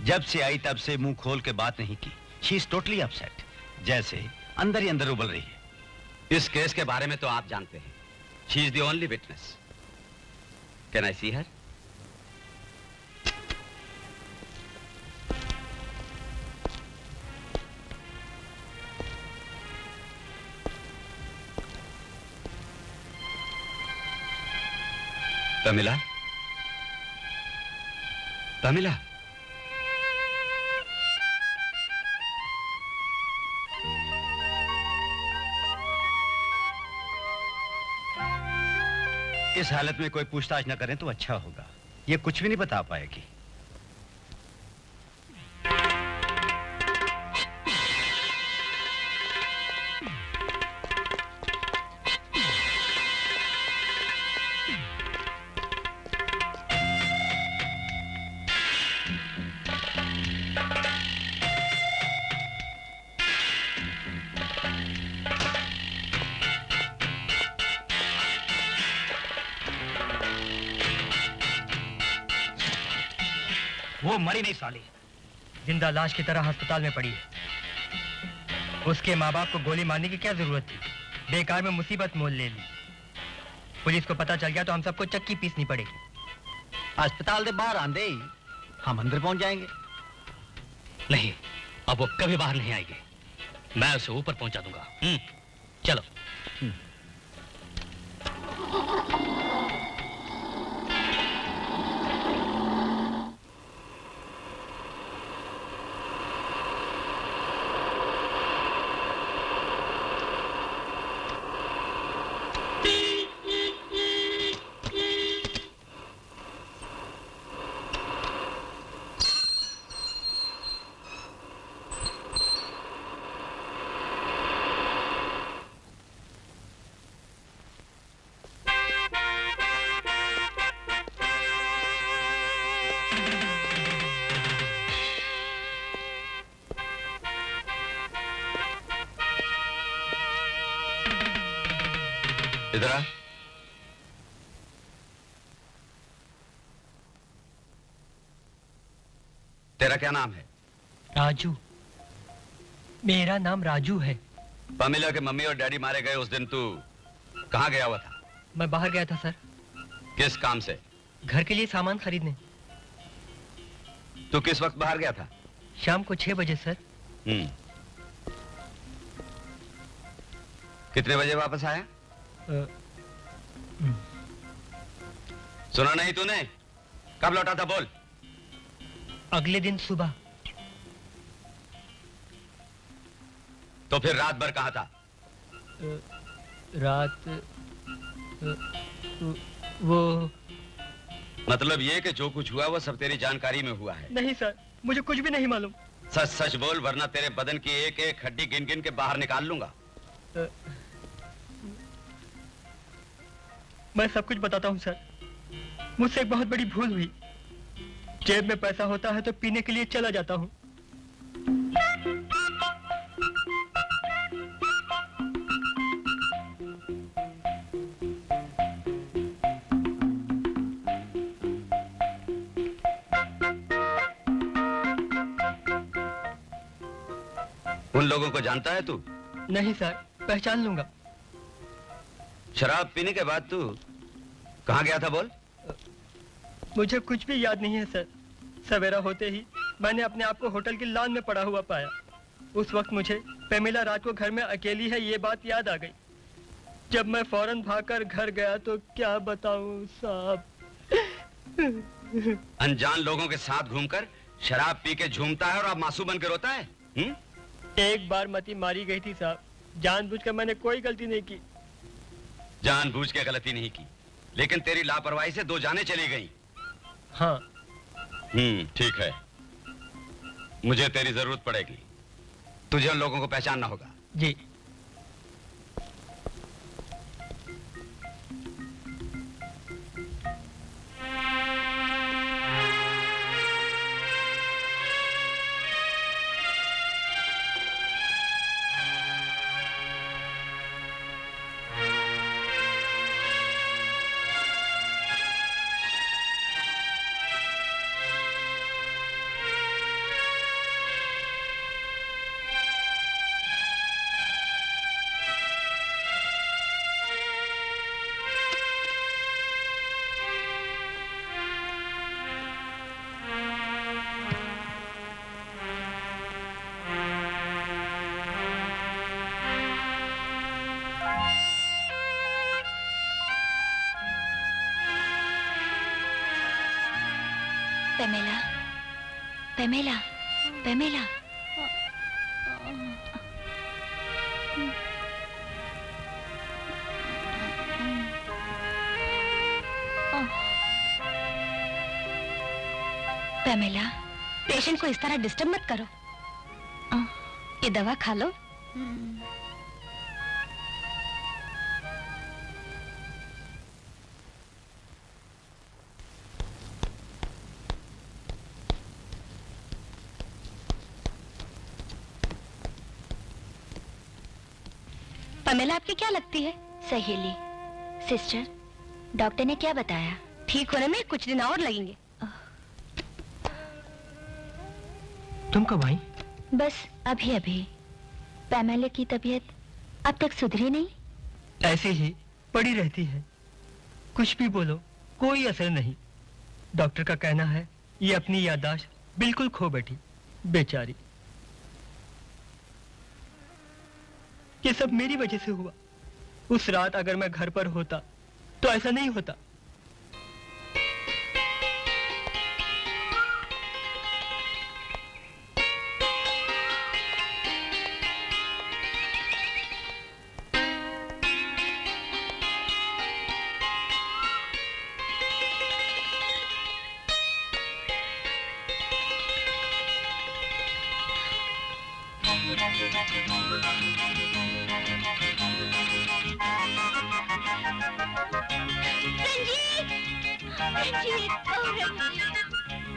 जब से आई तब से मुंह खोल के बात नहीं की। She is totally upset. जैसे अंदर ही अंदर उबल रही है। इस केस के बारे में तो आप जानते हैं। She is the only witness. Can I see her? Pamela? Pamela? इस हालत में कोई पूछताछ न करें तो अच्छा होगा। ये कुछ भी नहीं बता पाएगी। वो मरी नहीं साली, जिंदा लाश की तरह अस्पताल में पड़ी है। उसके माँ बाप को गोली मारने की क्या जरूरत थी? बेकार में मुसीबत मोल ले ली। पुलिस को पता चल गया तो हम सबको चक्की पीसनी पड़ेगी। अस्पताल से बाहर आंदे ही हम अंदर पहुंच जाएंगे। नहीं, अब वो कभी बाहर नहीं आएगी। मैं उसे ऊपर पहुंचा दूंगा। चलो। इधर आ। तेरा क्या नाम है? राजू। मेरा नाम राजू है। पमीला के मम्मी और डैडी मारे गए उस दिन तू कहाँ गया हुआ था? मैं बाहर गया था सर। किस काम से? घर के लिए सामान खरीदने। तू किस वक्त बाहर गया था? शाम को 6 बजे सर। कितने बजे वापस आया? सुना नहीं तूने? कब लौटा था बोल? अगले दिन सुबह। तो फिर रात भर कहाँ था? रात वो मतलब ये कि जो कुछ हुआ वो सब तेरी जानकारी में हुआ है? नहीं सर, मुझे कुछ भी नहीं मालूम। सच सच बोल, वरना तेरे बदन की एक एक हड्डी गिन गिन के बाहर निकाल लूंगा। मैं सब कुछ बताता हूँ सर। मुझसे एक बहुत बड़ी भूल हुई। जेब में पैसा होता है तो पीने के लिए चला जाता हूँ। उन लोगों को जानता है तू? नहीं सर, पहचान लूंगा। शराब पीने के बाद तू कहाँ गया था बोल? मुझे कुछ भी याद नहीं है सर। सवेरा होते ही मैंने अपने आप को होटल की लॉन में पड़ा हुआ पाया। उस वक्त मुझे पेमिला रात को घर में अकेली है ये बात याद आ गई। जब मैं फौरन भागकर घर गया तो क्या बताऊं साहब। अनजान लोगों के साथ घूमकर शराब पी के झूमता है और अब मासूम बनकर रोता है? एक बार मती मारी गई थी साहब। जानबूझकर मैंने कोई गलती नहीं की। जानबूझ के गलती नहीं की, लेकिन तेरी लापरवाही से 2 जानें चली गईं। हाँ। ठीक है। मुझे तेरी जरूरत पड़ेगी। तुझे उन लोगों को पहचानना होगा। जी। पेमेला, पेमेला, पेमेला। पेमेला, पेशेंट को इस तरह डिस्टर्ब मत करो। ये दवा खा लो। पमेला आपकी क्या लगती है? सहेली। सिस्टर, डॉक्टर ने क्या बताया? ठीक होने में कुछ दिन और लगेंगे। तुम कब आई? बस अभी अभी। पैमेले की तबीयत अब तक सुधरी नहीं। ऐसे ही पड़ी रहती है। कुछ भी बोलो कोई असर नहीं। डॉक्टर का कहना है ये अपनी याददाश्त बिल्कुल खो बैठी, बेचारी। ये सब मेरी वजह से हुआ। उस रात अगर मैं घर पर होता तो ऐसा नहीं होता।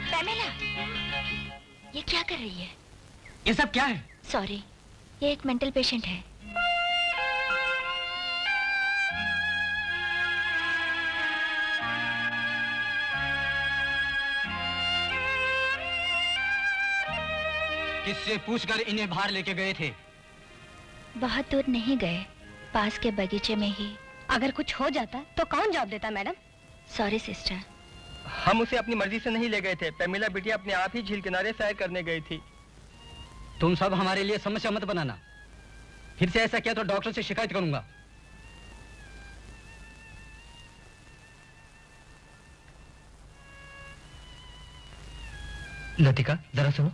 पैमेला, ये क्या कर रही है? ये सब क्या है? सॉरी, ये एक मेंटल पेशेंट है। किससे पूछकर इन्हें बाहर लेके गए थे? बहुत दूर नहीं गए, पास के बगीचे में ही। अगर कुछ हो जाता तो कौन जवाब देता मैडम? Sorry sister. हम उसे अपनी मर्जी से नहीं ले गए थे। पेमिला बिटिया अपने आप ही झील किनारे सैर करने गई थी। तुम सब हमारे लिए समस्या मत बनाना। फिर से ऐसा किया तो डॉक्टर से शिकायत करूंगा। लतिका, जरा सुनो।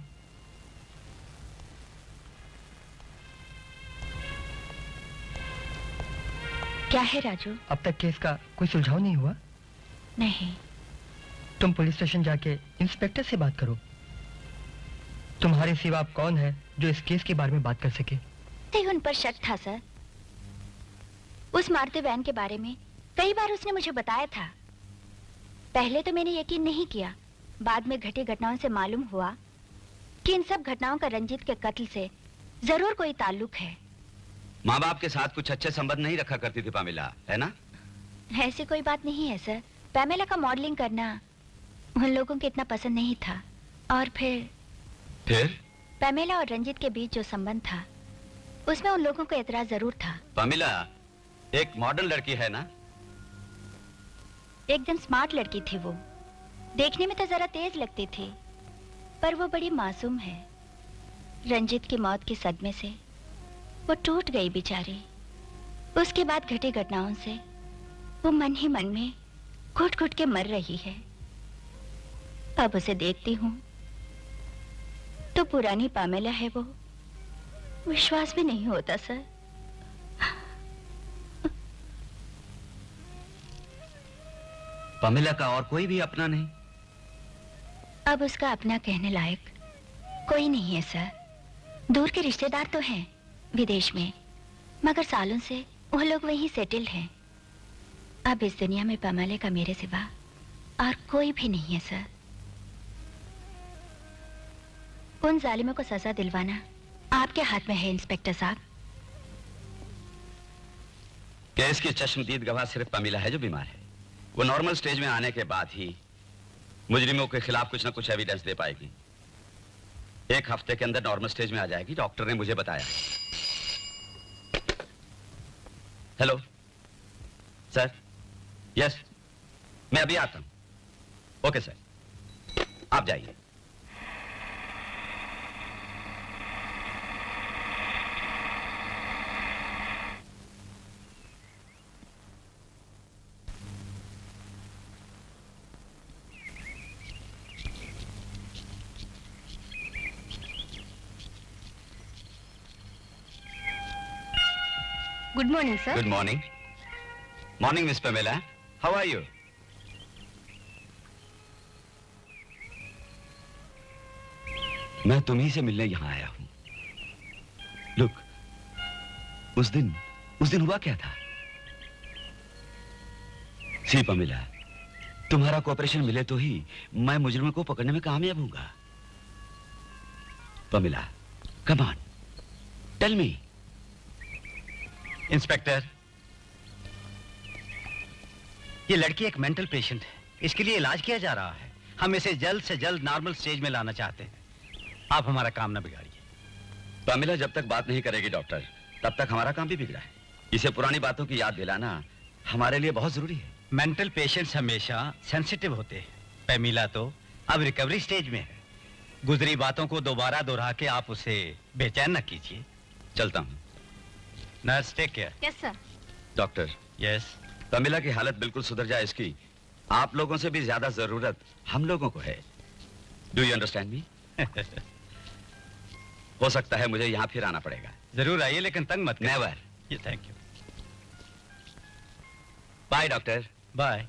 क्या है राजू? अब तक केस का कोई सुलझाव नहीं हुआ? नहीं। तुम पुलिस स्टेशन जाके इंस्पेक्टर से बात करो। तुम्हारे सिवा आप कौन है जो इस केस के बारे में बात कर सके? उन पर शक था सर। उस मारुति वैन के बारे में कई बार उसने मुझे बताया था। पहले तो मैंने यकीन नहीं किया, बाद में घटी घटनाओं से मालूम हुआ कि इन सब घटनाओं का रंजीत के कत्ल से जरूर कोई ताल्लुक है। माँ बाप के साथ कुछ अच्छे संबंध नहीं रखा करती थी पामिला, है ना? ऐसी कोई बात नहीं है सर। पैमेला का मॉडलिंग करना उन लोगों को इतना पसंद नहीं था। और फिर पैमेला और रंजीत के बीच जो संबंध था उसमें उन लोगों को एतराज जरूर था। पामिला एक मॉडर्न लड़की है ना? एकदम स्मार्ट लड़की थी वो। देखने में तो जरा तेज लगती थी, पर वो बड़ी मासूम है। रंजीत की मौत के सदमे से वो टूट गई बेचारी। उसके बाद घटी घटनाओं से वो मन ही मन में घुट घुट के मर रही है। अब उसे देखती हूँ तो पुरानी पामेला है वो। विश्वास भी नहीं होता सर। पामिला का और कोई भी अपना नहीं? अब उसका अपना कहने लायक कोई नहीं है सर। दूर के रिश्तेदार तो हैं विदेश में, मगर सालों से वो लोग वहीं सेटल्ड हैं। अब इस दुनिया में पामेला का मेरे सिवा और कोई भी नहीं है सर। उन जालिमों को सजा दिलवाना आपके हाथ में है इंस्पेक्टर साहब। केस की चश्मदीद गवाह सिर्फ पामिला है जो बीमार है। वो नॉर्मल स्टेज में आने के बाद ही मुजरिमों के खिलाफ कुछ ना कुछ एविडेंस दे पाएगी। 1 हफ्ते के अंदर नॉर्मल स्टेज में आ जाएगी, डॉक्टर ने मुझे बताया। Hello sir. यस, मैं अभी आता हूं। ओके सर, आप जाइए। Good morning sir. Good morning. Morning miss Pamela, how are you? मैं तुम्ही से मिलने यहां आया हूं। लुक, उस दिन हुआ क्या था? सी पामेला, तुम्हारा कोऑपरेशन मिले तो ही मैं मुजरिमों को पकड़ने में कामयाब होऊंगा। Pamela, come on, tell me. Inspector, ये लड़की एक मेंटल पेशेंट है। इसके लिए इलाज किया जा रहा है। हम इसे जल्द से जल्द नॉर्मल स्टेज में लाना चाहते हैं। आप हमारा काम ना बिगाड़िए। पामिला जब तक बात नहीं करेगी डॉक्टर, तब तक हमारा काम भी बिगड़ा है। इसे पुरानी बातों की याद दिलाना हमारे लिए बहुत जरूरी है। मेंटल पेशेंट्स हमेशा सेंसिटिव होते हैं। पैमिला तो अब रिकवरी स्टेज में है। गुजरी बातों को दोबारा दोहरा के आप उसे बेचैन न कीजिए। चलता हूँ। Nurse, take care. Yes sir. Doctor, yes. Pamela की हालत बिल्कुल सुधर जाए इसकी आप लोगों से भी ज्यादा जरूरत हम लोगों को है। Do you understand me? हो सकता है मुझे यहाँ फिर आना पड़ेगा। जरूर आइए, लेकिन तंग मत करिए। Never. Thank you. Bye doctor. Bye.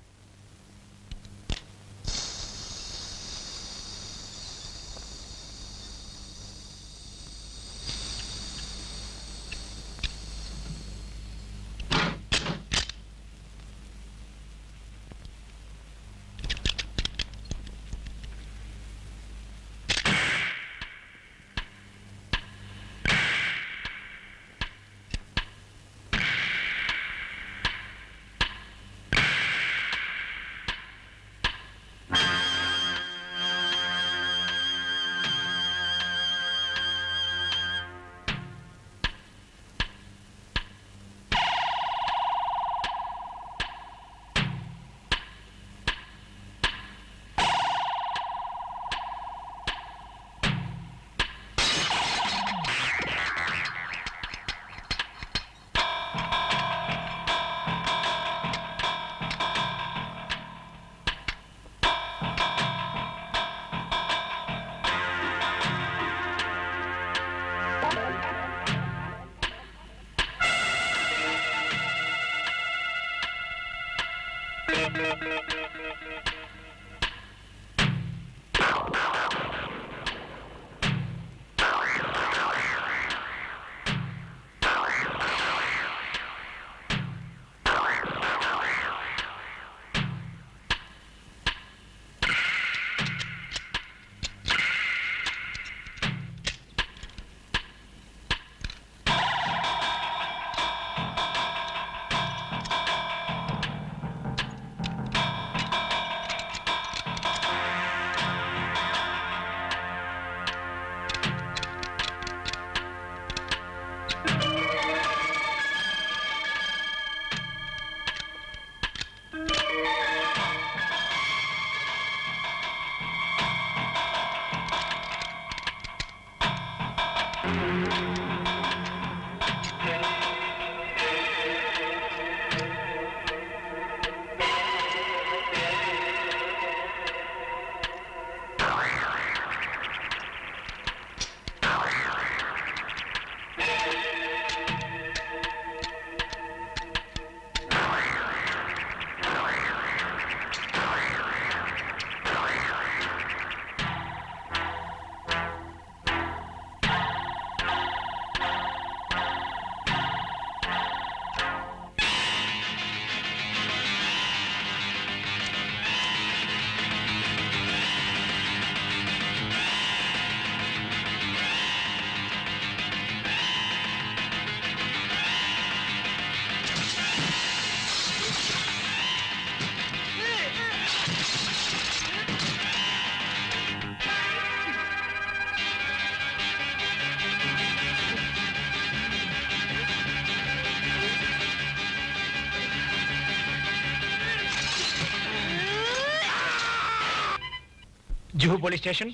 Juhu police station.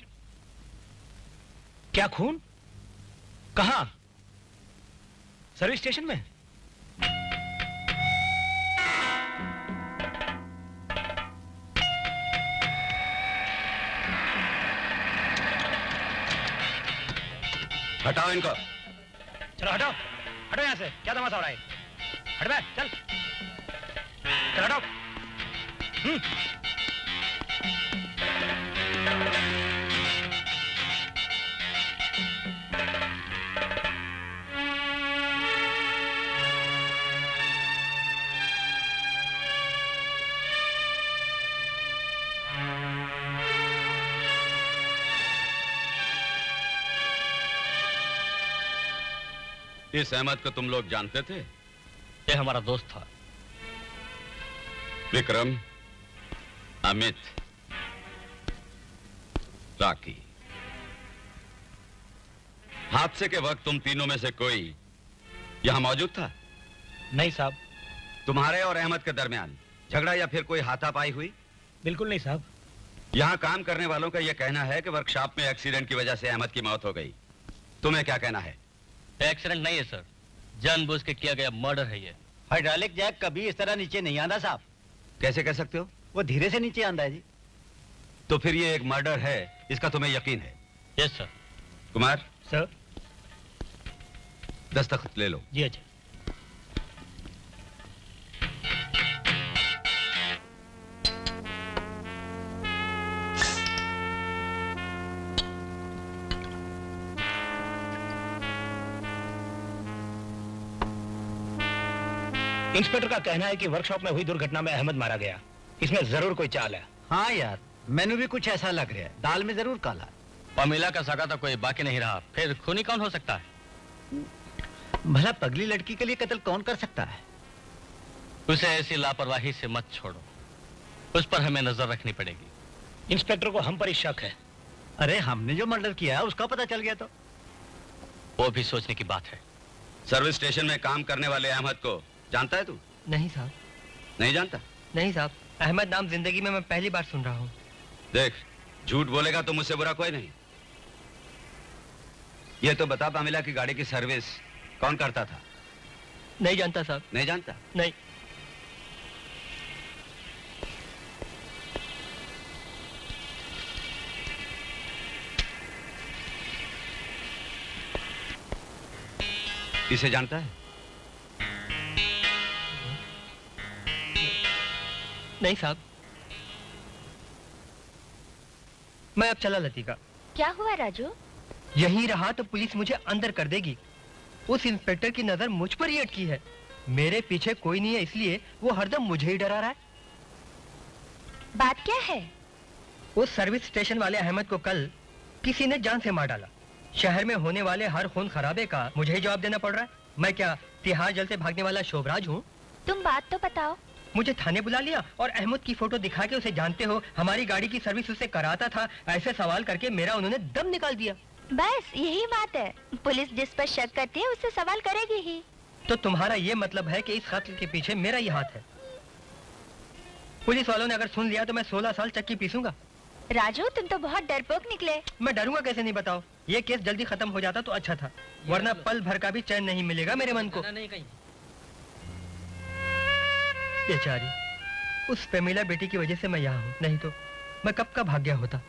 क्या खून? कहां? सर्विस स्टेशन में? हटाओ इनको। चलो हटाओ, हटो यहां से। क्या तमाशा हो रहा है? हट बे, चल चल हटाओ। इस अहमद को तुम लोग जानते थे? ये हमारा दोस्त था। विक्रम, अमित, राकी। हादसे के वक्त तुम तीनों में से कोई यहां मौजूद था? नहीं साहब। तुम्हारे और अहमद के दरमियान झगड़ा या फिर कोई हाथापाई हुई? बिल्कुल नहीं साहब। यहां काम करने वालों का यह कहना है कि वर्कशॉप में एक्सीडेंट की वजह से अहमद की मौत हो गई। तुम्हें क्या कहना है? एक्सीडेंट नहीं है सर, जानबूझ के किया गया मर्डर है ये। हाइड्रोलिक जैक कभी इस तरह नीचे नहीं आंदा साहब। कैसे कह सकते हो? वो धीरे से नीचे आंदा है जी। तो फिर ये एक मर्डर है, इसका तुम्हें यकीन है? Yes sir. कुमार, सर। दस्तखत ले लो। जी अच्छा। इंस्पेक्टर का कहना है कि वर्कशॉप में हुई दुर्घटना में अहमद मारा गया। इसमें जरूर कोई चाल है। हाँ यार, मैंने भी कुछ ऐसा लग रहा है। दाल में जरूर काला। पमीला का सगा तो कोई बाकी नहीं रहा, फिर खूनी कौन हो सकता है? भला पगली लड़की के लिए कत्ल कौन कर सकता है? उसे ऐसी लापरवाही से मत छोड़ो, उस पर हमें नजर रखनी पड़ेगी। इंस्पेक्टर को हम पर ही शक है। अरे हमने जो मर्डर किया है उसका पता चल गया तो वो भी सोचने की बात है। सर्विस स्टेशन में काम करने वाले अहमद को जानता है तू? नहीं साहब। नहीं जानता? नहीं साहब, अहमद नाम जिंदगी में मैं पहली बार सुन रहा हूँ। देख, झूठ बोलेगा तो मुझसे बुरा कोई नहीं। ये तो बता, पामिला की गाड़ी की सर्विस कौन करता था? नहीं जानता साहब। नहीं जानता? नहीं। इसे जानता है? नहीं साहब। मैं अब चला लतीका। क्या हुआ राजू? यही रहा तो पुलिस मुझे अंदर कर देगी। उस इंस्पेक्टर की नजर मुझ पर ही अटकी है। मेरे पीछे कोई नहीं है, इसलिए वो हरदम मुझे ही डरा रहा है। बात क्या है? उस सर्विस स्टेशन वाले अहमद को कल किसी ने जान से मार डाला। शहर में होने वाले हर खून खराबे का मुझे ही जवाब देना पड़ रहा है। मैं क्या तिहाड़ जेल से भागने वाला शोभराज हूँ? तुम बात तो बताओ। मुझे थाने बुला लिया और अहमद की फोटो दिखा के उसे जानते हो, हमारी गाड़ी की सर्विस उसे कराता था, ऐसे सवाल करके मेरा उन्होंने दम निकाल दिया। बस यही बात है। पुलिस जिस पर शक करती है उससे सवाल करेगी ही। तो तुम्हारा ये मतलब है कि इस कत्ल के पीछे मेरा ही हाथ है? पुलिस वालों ने अगर सुन लिया तो मैं 16 साल चक्की पीसूंगा। राजू तुम तो बहुत डरपोक निकले। मैं डरूंगा कैसे, नहीं बताओ। ये केस जल्दी खत्म हो जाता तो अच्छा था, वरना पल भर का भी चैन नहीं मिलेगा मेरे मन को। बेचारी, उस पेमिला बेटी की वजह से मैं यहाँ हूँ, नहीं तो मैं कब का भाग गया होता।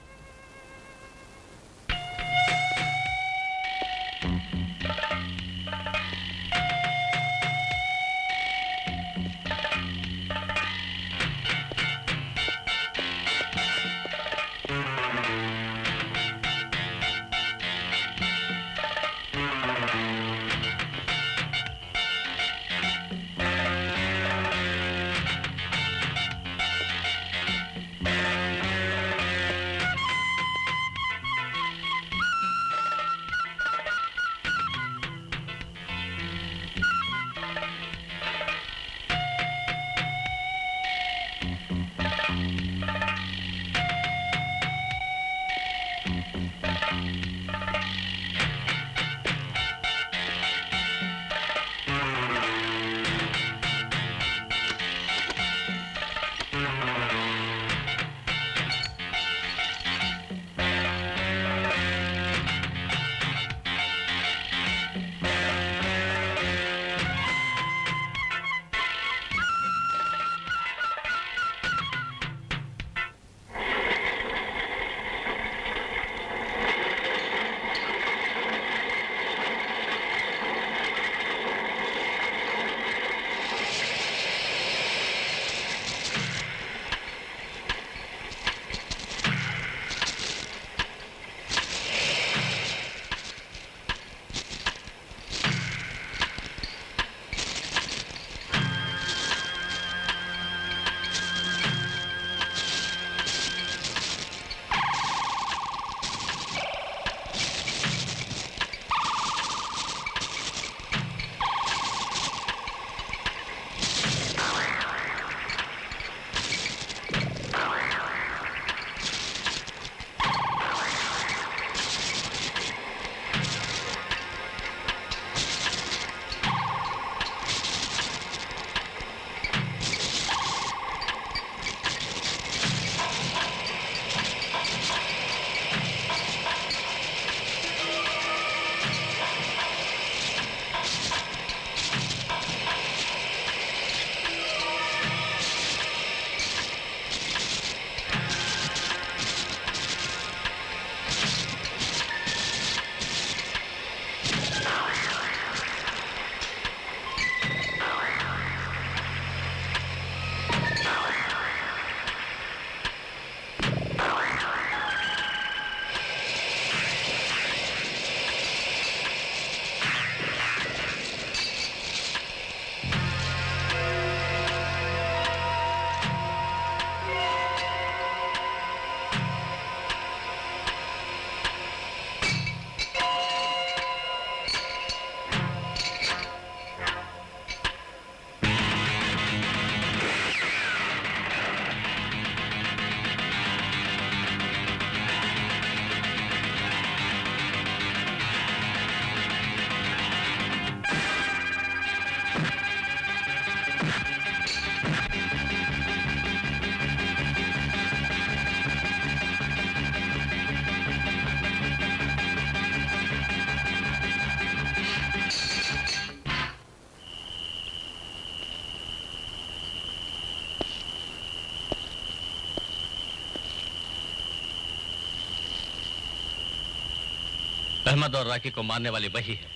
अहमद और राखी को मारने वाली वही है।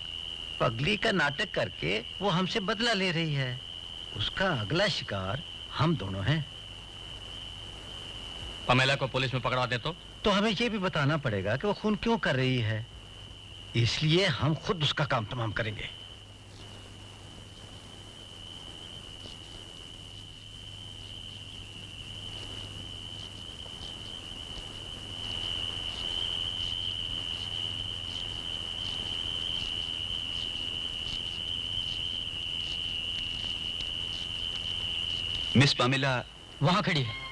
पगली का नाटक करके वो हमसे बदला ले रही है। उसका अगला शिकार हम दोनों हैं। पमेला को पुलिस में पकड़ा दे तो हमें ये भी बताना पड़ेगा कि वो खून क्यों कर रही है। इसलिए हम खुद उसका काम तमाम करेंगे। मिस पमेला वहां खड़ी है।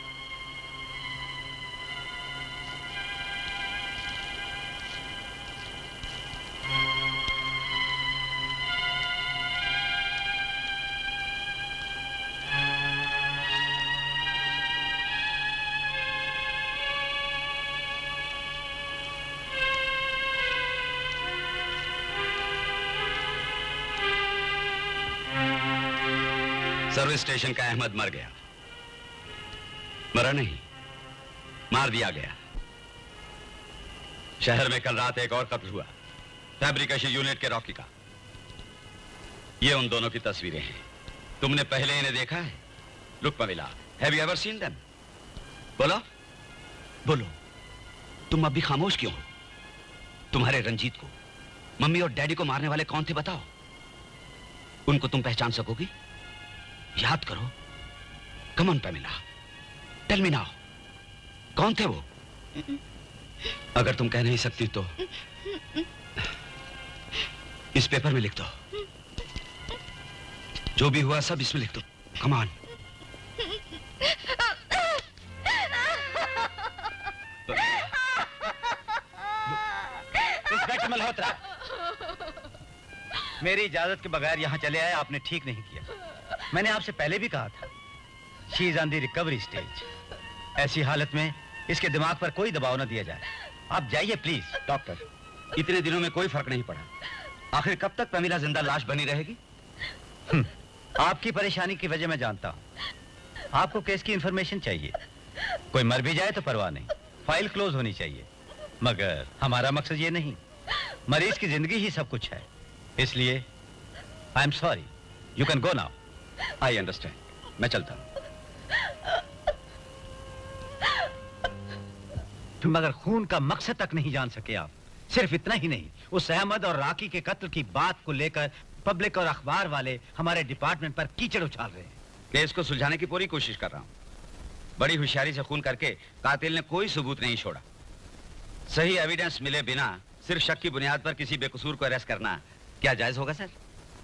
सर्विस स्टेशन का अहमद मर गया। मरा नहीं, मार दिया गया। शहर में कल रात एक और कत्ल हुआ, फैब्रिकेशन यूनिट के रॉकी का। ये उन दोनों की तस्वीरें हैं। तुमने पहले इन्हें देखा है? Look Pamela, have you ever seen them? बोलो बोलो, तुम अभी खामोश क्यों हो? तुम्हारे रंजीत को, मम्मी और डैडी को मारने वाले कौन थे बताओ? उनको तुम पहचान सकोगी? याद करो। Come on Pamela, tell me now, कौन थे वो? अगर तुम कह नहीं सकती तो इस पेपर में लिख दो। जो भी हुआ सब इसमें लिख दो। Come on. इंस्पेक्टर मल्होत्रा, मेरी इजाजत के बगैर यहां चले आए, आपने ठीक नहीं किया। मैंने आपसे पहले भी कहा था, she is on the recovery stage. ऐसी हालत में इसके दिमाग पर कोई दबाव न दिया जाए। आप जाइए प्लीज। डॉक्टर, इतने दिनों में कोई फर्क नहीं पड़ा। आखिर कब तक पमीला जिंदा लाश बनी रहेगी? आपकी परेशानी की वजह मैं जानता हूं। आपको केस की इंफॉर्मेशन चाहिए। कोई मर भी जाए तो परवाह नहीं, फाइल क्लोज होनी चाहिए। मगर हमारा मकसद ये नहीं, मरीज की जिंदगी ही सब कुछ है। इसलिए I am sorry, you can go now. I understand, मैं चलता हूं। मगर खून का मकसद तक नहीं जान सके आप। सिर्फ इतना ही नहीं, उस अहमद और राकी के कत्ल की बात को लेकर पब्लिक और अखबार वाले हमारे डिपार्टमेंट पर कीचड़ उछाल रहे हैं। केस को सुलझाने की पूरी कोशिश कर रहा हूं। बड़ी होशियारी से खून करके कातिल ने कोई सबूत नहीं छोड़ा। सही एविडेंस मिले बिना सिर्फ शक की बुनियाद पर किसी बेकसूर को अरेस्ट करना क्या जायज होगा सर?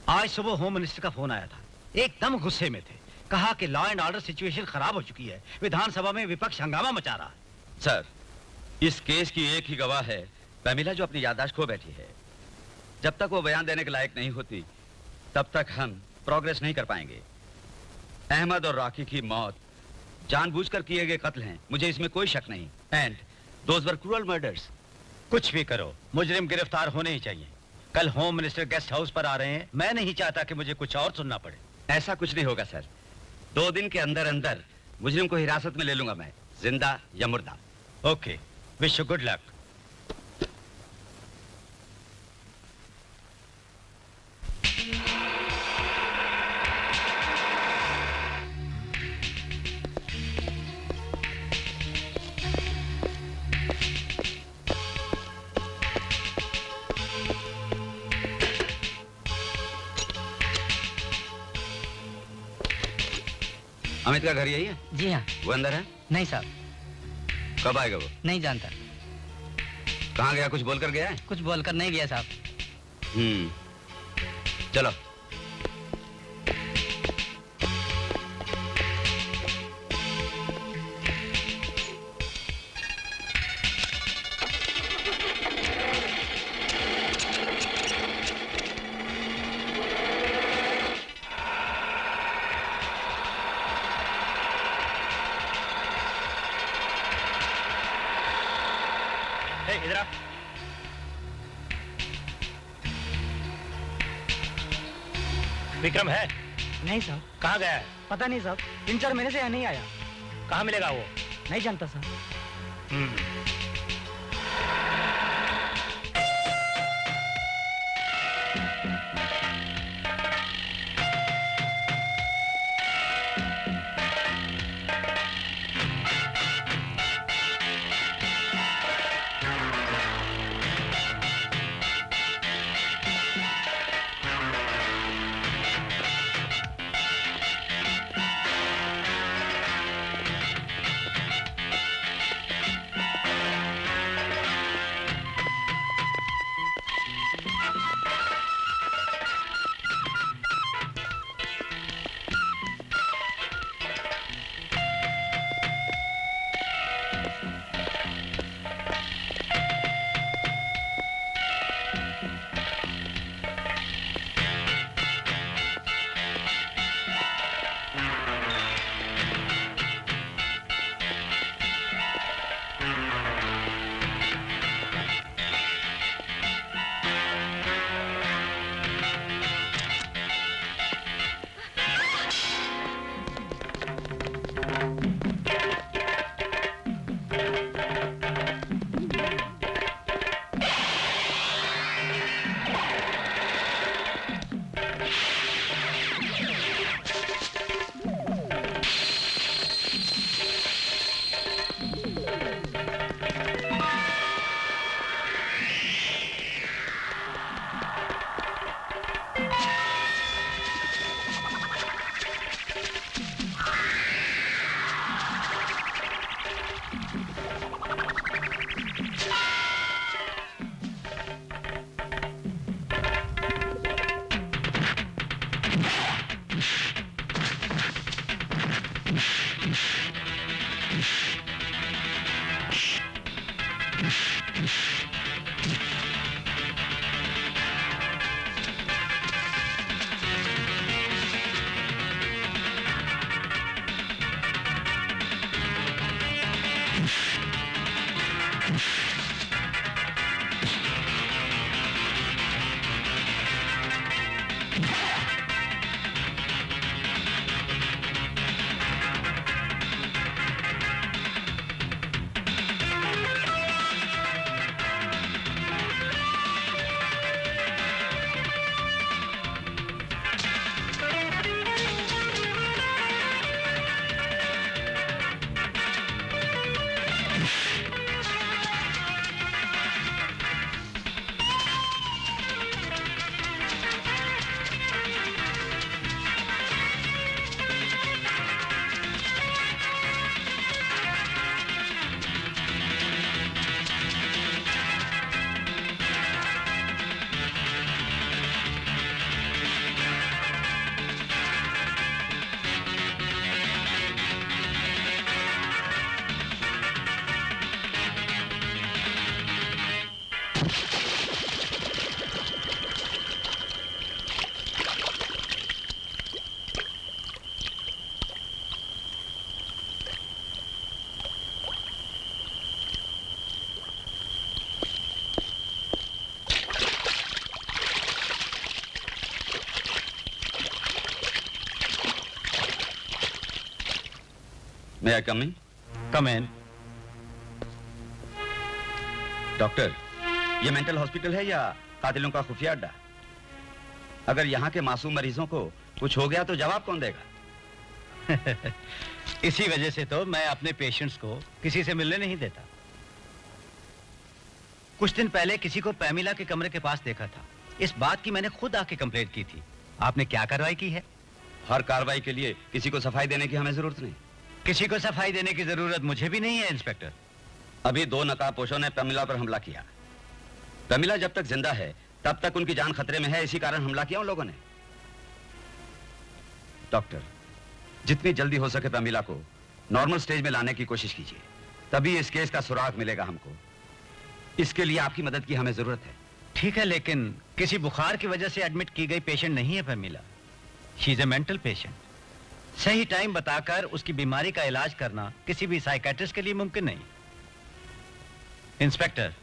आज सुबह होम मिनिस्टर का फोन आया था, एकदम गुस्से में थे। कहा कि लॉ एंड ऑर्डर सिचुएशन खराब हो चुकी है, विधानसभा में विपक्ष हंगामा मचा रहा है। सर, इस केस की एक ही गवाह है पमीला, जो अपनी याददाश्त खो बैठी है। जब तक वो बयान देने के लायक नहीं होती तब तक हम प्रोग्रेस नहीं कर पाएंगे। अहमद और राकी की मौत जानबूझकर किए गए कत्ल हैं, मुझे इसमें कोई शक नहीं। And those were cruel murders. कुछ भी करो, मुजरिम गिरफ्तार होने ही चाहिए। कल होम मिनिस्टर गेस्ट हाउस पर आ रहे हैं, मैं नहीं चाहता कि मुझे कुछ और सुनना पड़े। ऐसा कुछ नहीं होगा सर। 2 दिन के अंदर अंदर मुजरिम को हिरासत में ले लूंगा मैं, जिंदा या मुर्दा। Okay, wish you good luck. Amit का घर यही है? जी हाँ। वो अंदर है? नहीं साहब। कब आएगा वो? नहीं जानता। कहाँ गया? कुछ बोलकर गया है? कुछ बोलकर नहीं गया साहब। चलो। इधर आ। विक्रम है? नहीं साहब। कहाँ गया है? पता नहीं साहब, 3-4 महीने से यहाँ नहीं आया। कहाँ मिलेगा वो? नहीं जानता साहब। May I come in? Come in. Doctor, ये मेंटल हॉस्पिटल है या कातिलों का खुफिया अड्डा? अगर यहाँ के मासूम मरीजों को कुछ हो गया तो जवाब कौन देगा? इसी वजह से तो मैं अपने पेशेंट्स को किसी से मिलने नहीं देता। कुछ दिन पहले किसी को पैमिला के कमरे के पास देखा था। इस बात की मैंने खुद आके कंप्लेंट की थी। आपने क्या कार्रवाई की है? हर कार्रवाई के लिए किसी को सफाई देने की हमें जरूरत नहीं। किसी को सफाई देने की जरूरत मुझे भी नहीं है इंस्पेक्टर। अभी 2 नकाबपोशों ने पैमिला पर हमला किया। पैमिला जब तक जिंदा है तब तक उनकी जान खतरे में है, इसी कारण हमला किया उन लोगों ने। डॉक्टर, जितनी जल्दी हो सके पैमिला को नॉर्मल स्टेज में लाने की कोशिश कीजिए, तभी इस केस का सुराग मिलेगा हमको। इसके लिए आपकी मदद की हमें जरूरत है। ठीक है, लेकिन किसी बुखार की वजह से एडमिट की गई पेशेंट नहीं है Pamela. She is a mental patient. सही टाइम बताकर उसकी बीमारी का इलाज करना किसी भी साइकेट्रिस्ट के लिए मुमकिन नहीं। इंस्पेक्टर,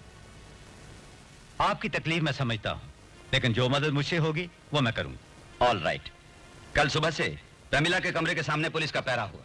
आपकी तकलीफ मैं समझता हूं, लेकिन जो मदद मुझसे होगी वो मैं करूंगा। All right. कल सुबह से पैमिला के कमरे के सामने पुलिस का पहरा हुआ।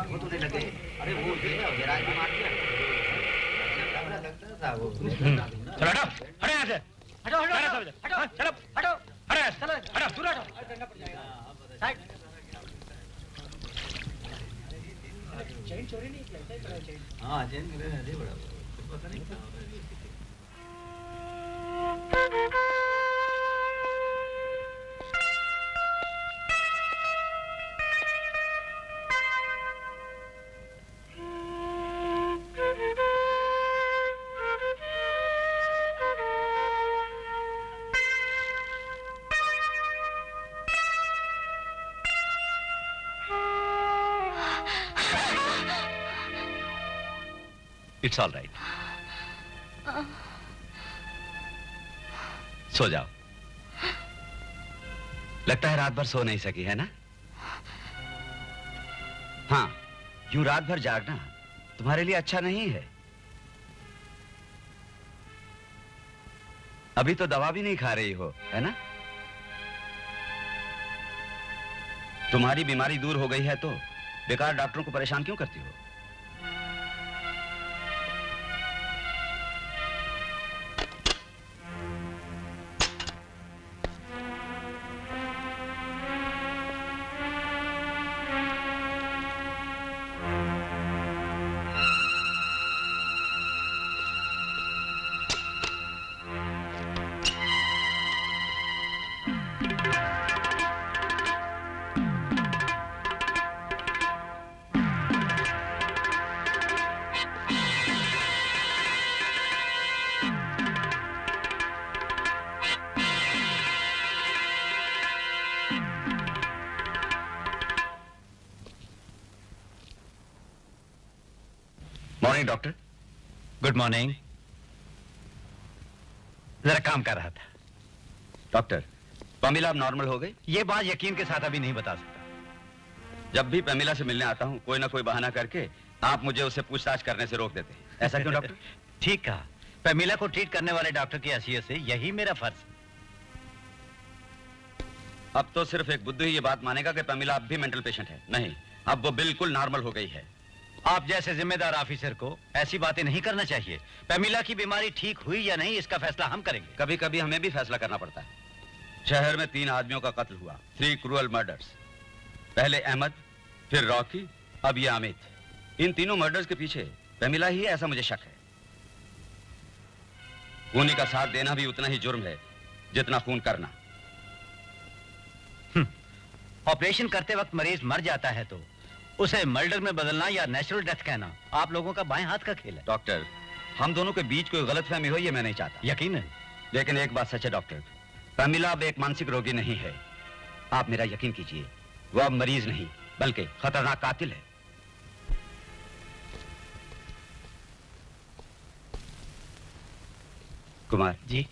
चलो हटो, हटो यहाँ से। हटो हटो हटो हटो चलो हटो हटो यहाँ से, चलो हटो दूर हटो। साइड। इट्स ऑल राइट, सो जाओ। लगता है रात भर सो नहीं सकी है ना? हाँ, यूं रात भर जागना तुम्हारे लिए अच्छा नहीं है। अभी तो दवा भी नहीं खा रही हो, है ना? तुम्हारी बीमारी दूर हो गई है तो बेकार डॉक्टरों को परेशान क्यों करती हो? Morning doctor. Good morning. जरा काम कर रहा था। डॉक्टर, पमीला अब नॉर्मल हो गई? ये बात यकीन के साथ अभी नहीं बता सकता। जब भी पमीला से मिलने आता हूँ कोई ना कोई बहाना करके आप मुझे उससे पूछताछ करने से रोक देते हैं। ऐसा क्यों डॉक्टर? ठीक कहा। पमीला को ट्रीट करने वाले डॉक्टर की हैसियत से यही मेरा फर्ज है। अब तो सिर्फ एक बुद्धू ही ये बात मानेगा कि पमीला अब भी मेंटल पेशेंट है। नहीं, अब वो बिल्कुल नॉर्मल हो गई है। आप जैसे जिम्मेदार ऑफिसर को ऐसी बातें नहीं करना चाहिए। पमीला की बीमारी ठीक हुई या नहीं इसका फैसला हम करेंगे। कभी कभी हमें भी फैसला करना पड़ता है। शहर में 3 आदमियों का कत्ल हुआ, 3 क्रूअल मर्डर्स। पहले अहमद, फिर रॉकी, अब ये अमित। इन तीनों मर्डर्स के पीछे पमीला ही है, ऐसा मुझे शक है। खूनी का साथ देना भी उतना ही जुर्म है जितना खून करना। ऑपरेशन करते वक्त मरीज मर जाता है तो उसे मर्डर में बदलना या नेचुरल डेथ कहना आप लोगों का बाएं हाथ का खेल है। डॉक्टर, हम दोनों के बीच कोई गलतफहमी हो ये मैं नहीं चाहता। यकीनन। लेकिन एक बात सच है डॉक्टर, पमीला अब एक मानसिक रोगी नहीं है। आप मेरा यकीन कीजिए, वो अब मरीज नहीं बल्कि खतरनाक कातिल है। कुमार जी।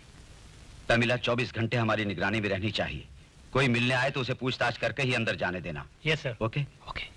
पमीला 24 घंटे हमारी निगरानी में रहनी चाहिए। कोई मिलने आए तो उसे पूछताछ करके ही अंदर जाने देना। Yes sir. ओके? ओके।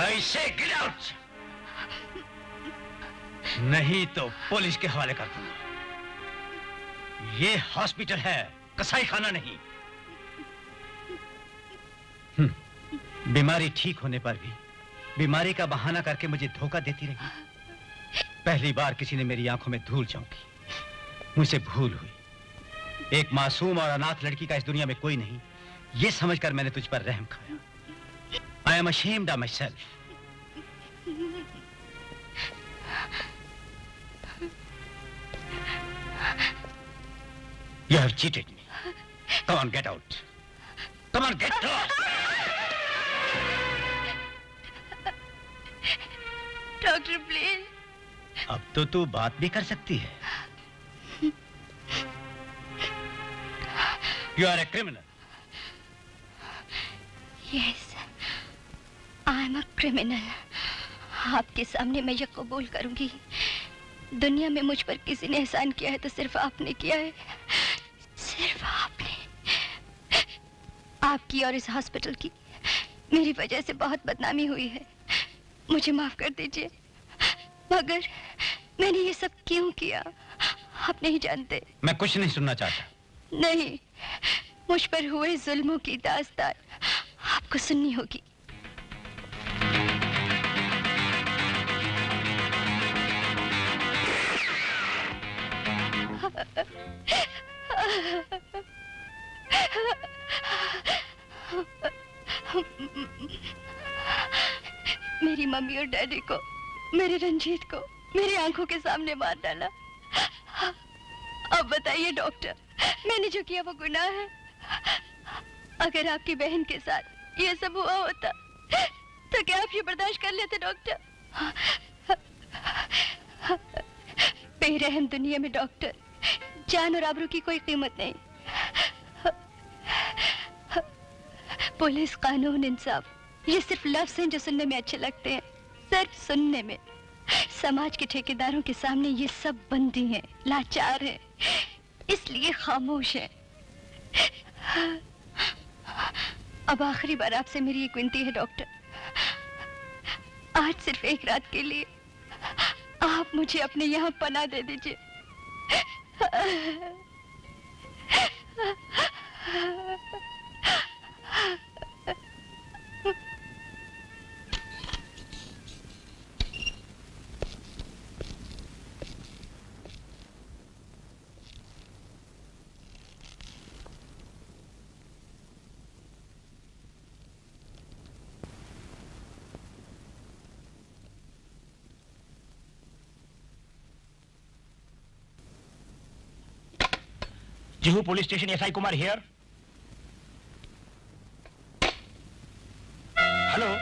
ऐसे गेट आउट, नहीं तो पुलिस के हवाले कर दूंगा। ये हॉस्पिटल है, कसाई खाना नहीं। बीमारी ठीक होने पर भी बीमारी का बहाना करके मुझे धोखा देती रही। पहली बार किसी ने मेरी आंखों में धूल झोंकी, मुझसे भूल हुई। एक मासूम और अनाथ लड़की का इस दुनिया में कोई नहीं, ये समझकर मैंने तुझ पर रहम खाया। I am ashamed of myself. You have cheated me. Come on, get out. Come on, get out. Doctor please. अब तो तू बात भी कर सकती है। You are a criminal. Yes, I am a criminal. आपके सामने मैं ये कबूल करूंगी, दुनिया में मुझ पर किसी ने एहसान किया है तो सिर्फ आपने किया है, सिर्फ आपने। आपकी और इस हॉस्पिटल की मेरी वजह से बहुत बदनामी हुई है, मुझे माफ कर दीजिए। मगर मैंने ये सब क्यों किया आप नहीं जानते। मैं कुछ नहीं सुनना चाहता। नहीं, मुझ पर हुए जुल्मों की दास्तान आपको सुननी होगी। मेरी मम्मी और डैडी को, मेरे रंजीत को मेरी आंखों के सामने मार डाला। अब बताइए डॉक्टर, मैंने जो किया वो गुनाह है? अगर आपकी बहन के साथ ये सब हुआ होता तो क्या आप ये बर्दाश्त कर लेते डॉक्टर? बेरहम दुनिया में डॉक्टर, जान और आबरू की कोई कीमत नहीं। पुलिस, कानून, इंसाफ ये सिर्फ लफ्ज़ हैं जो सुनने में अच्छे लगते हैं, सिर्फ सुनने में। समाज के ठेकेदारों के सामने ये सब बंदी हैं, लाचार हैं, इसलिए खामोश हैं। अब आखिरी बार आपसे मेरी एक विनती है डॉक्टर, आज सिर्फ एक रात के लिए आप मुझे अपने यहाँ पनाह दे दीजिए। Juhu Police Station, SI Kumar here. Hello.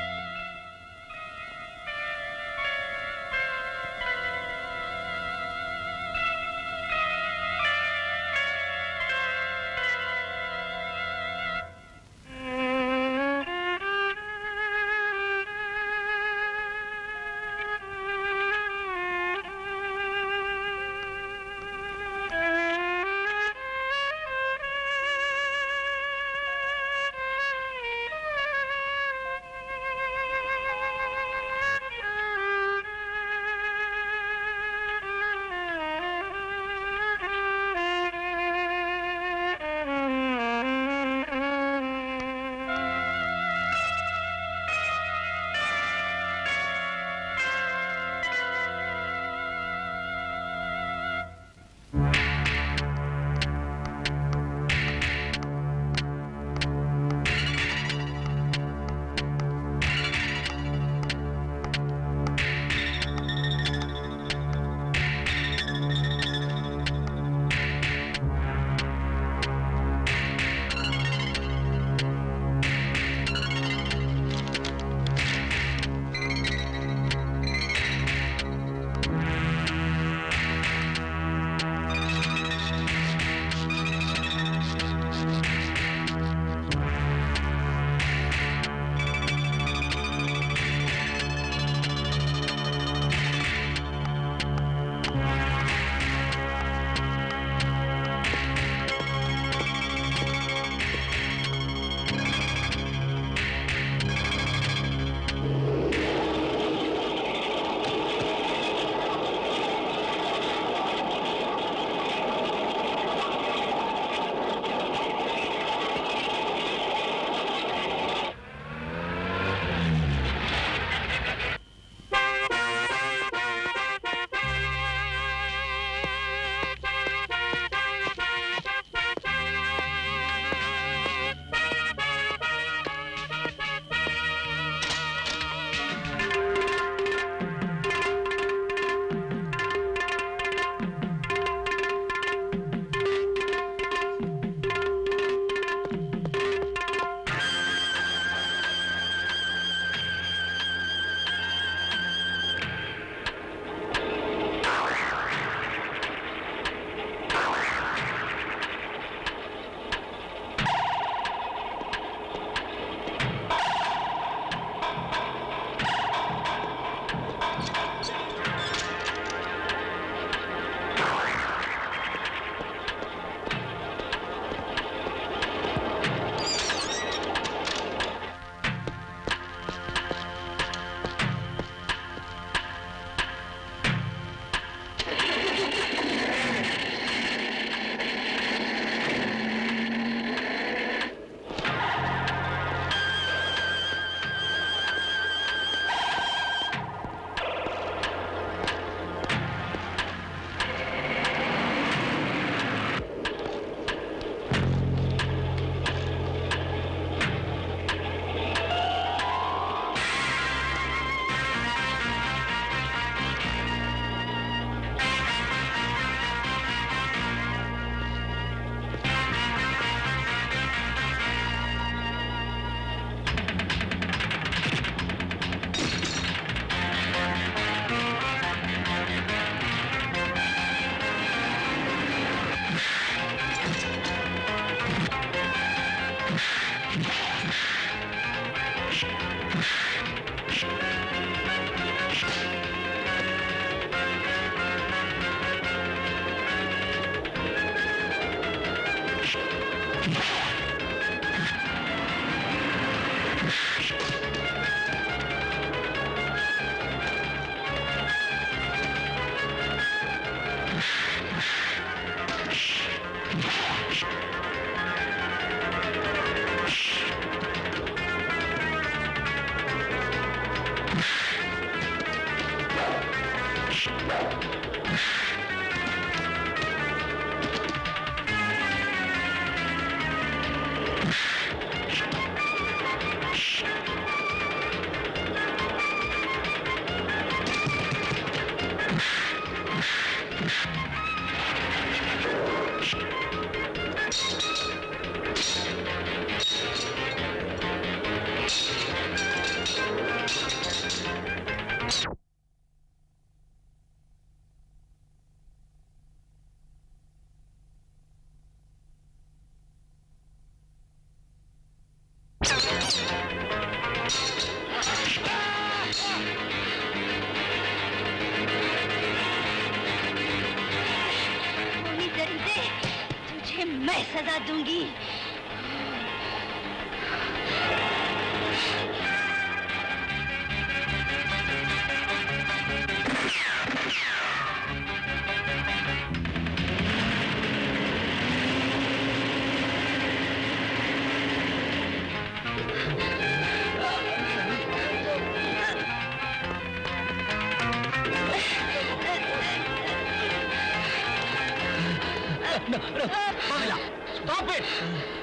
तुझे मैं सजा दूंगी। Pamela, stop it!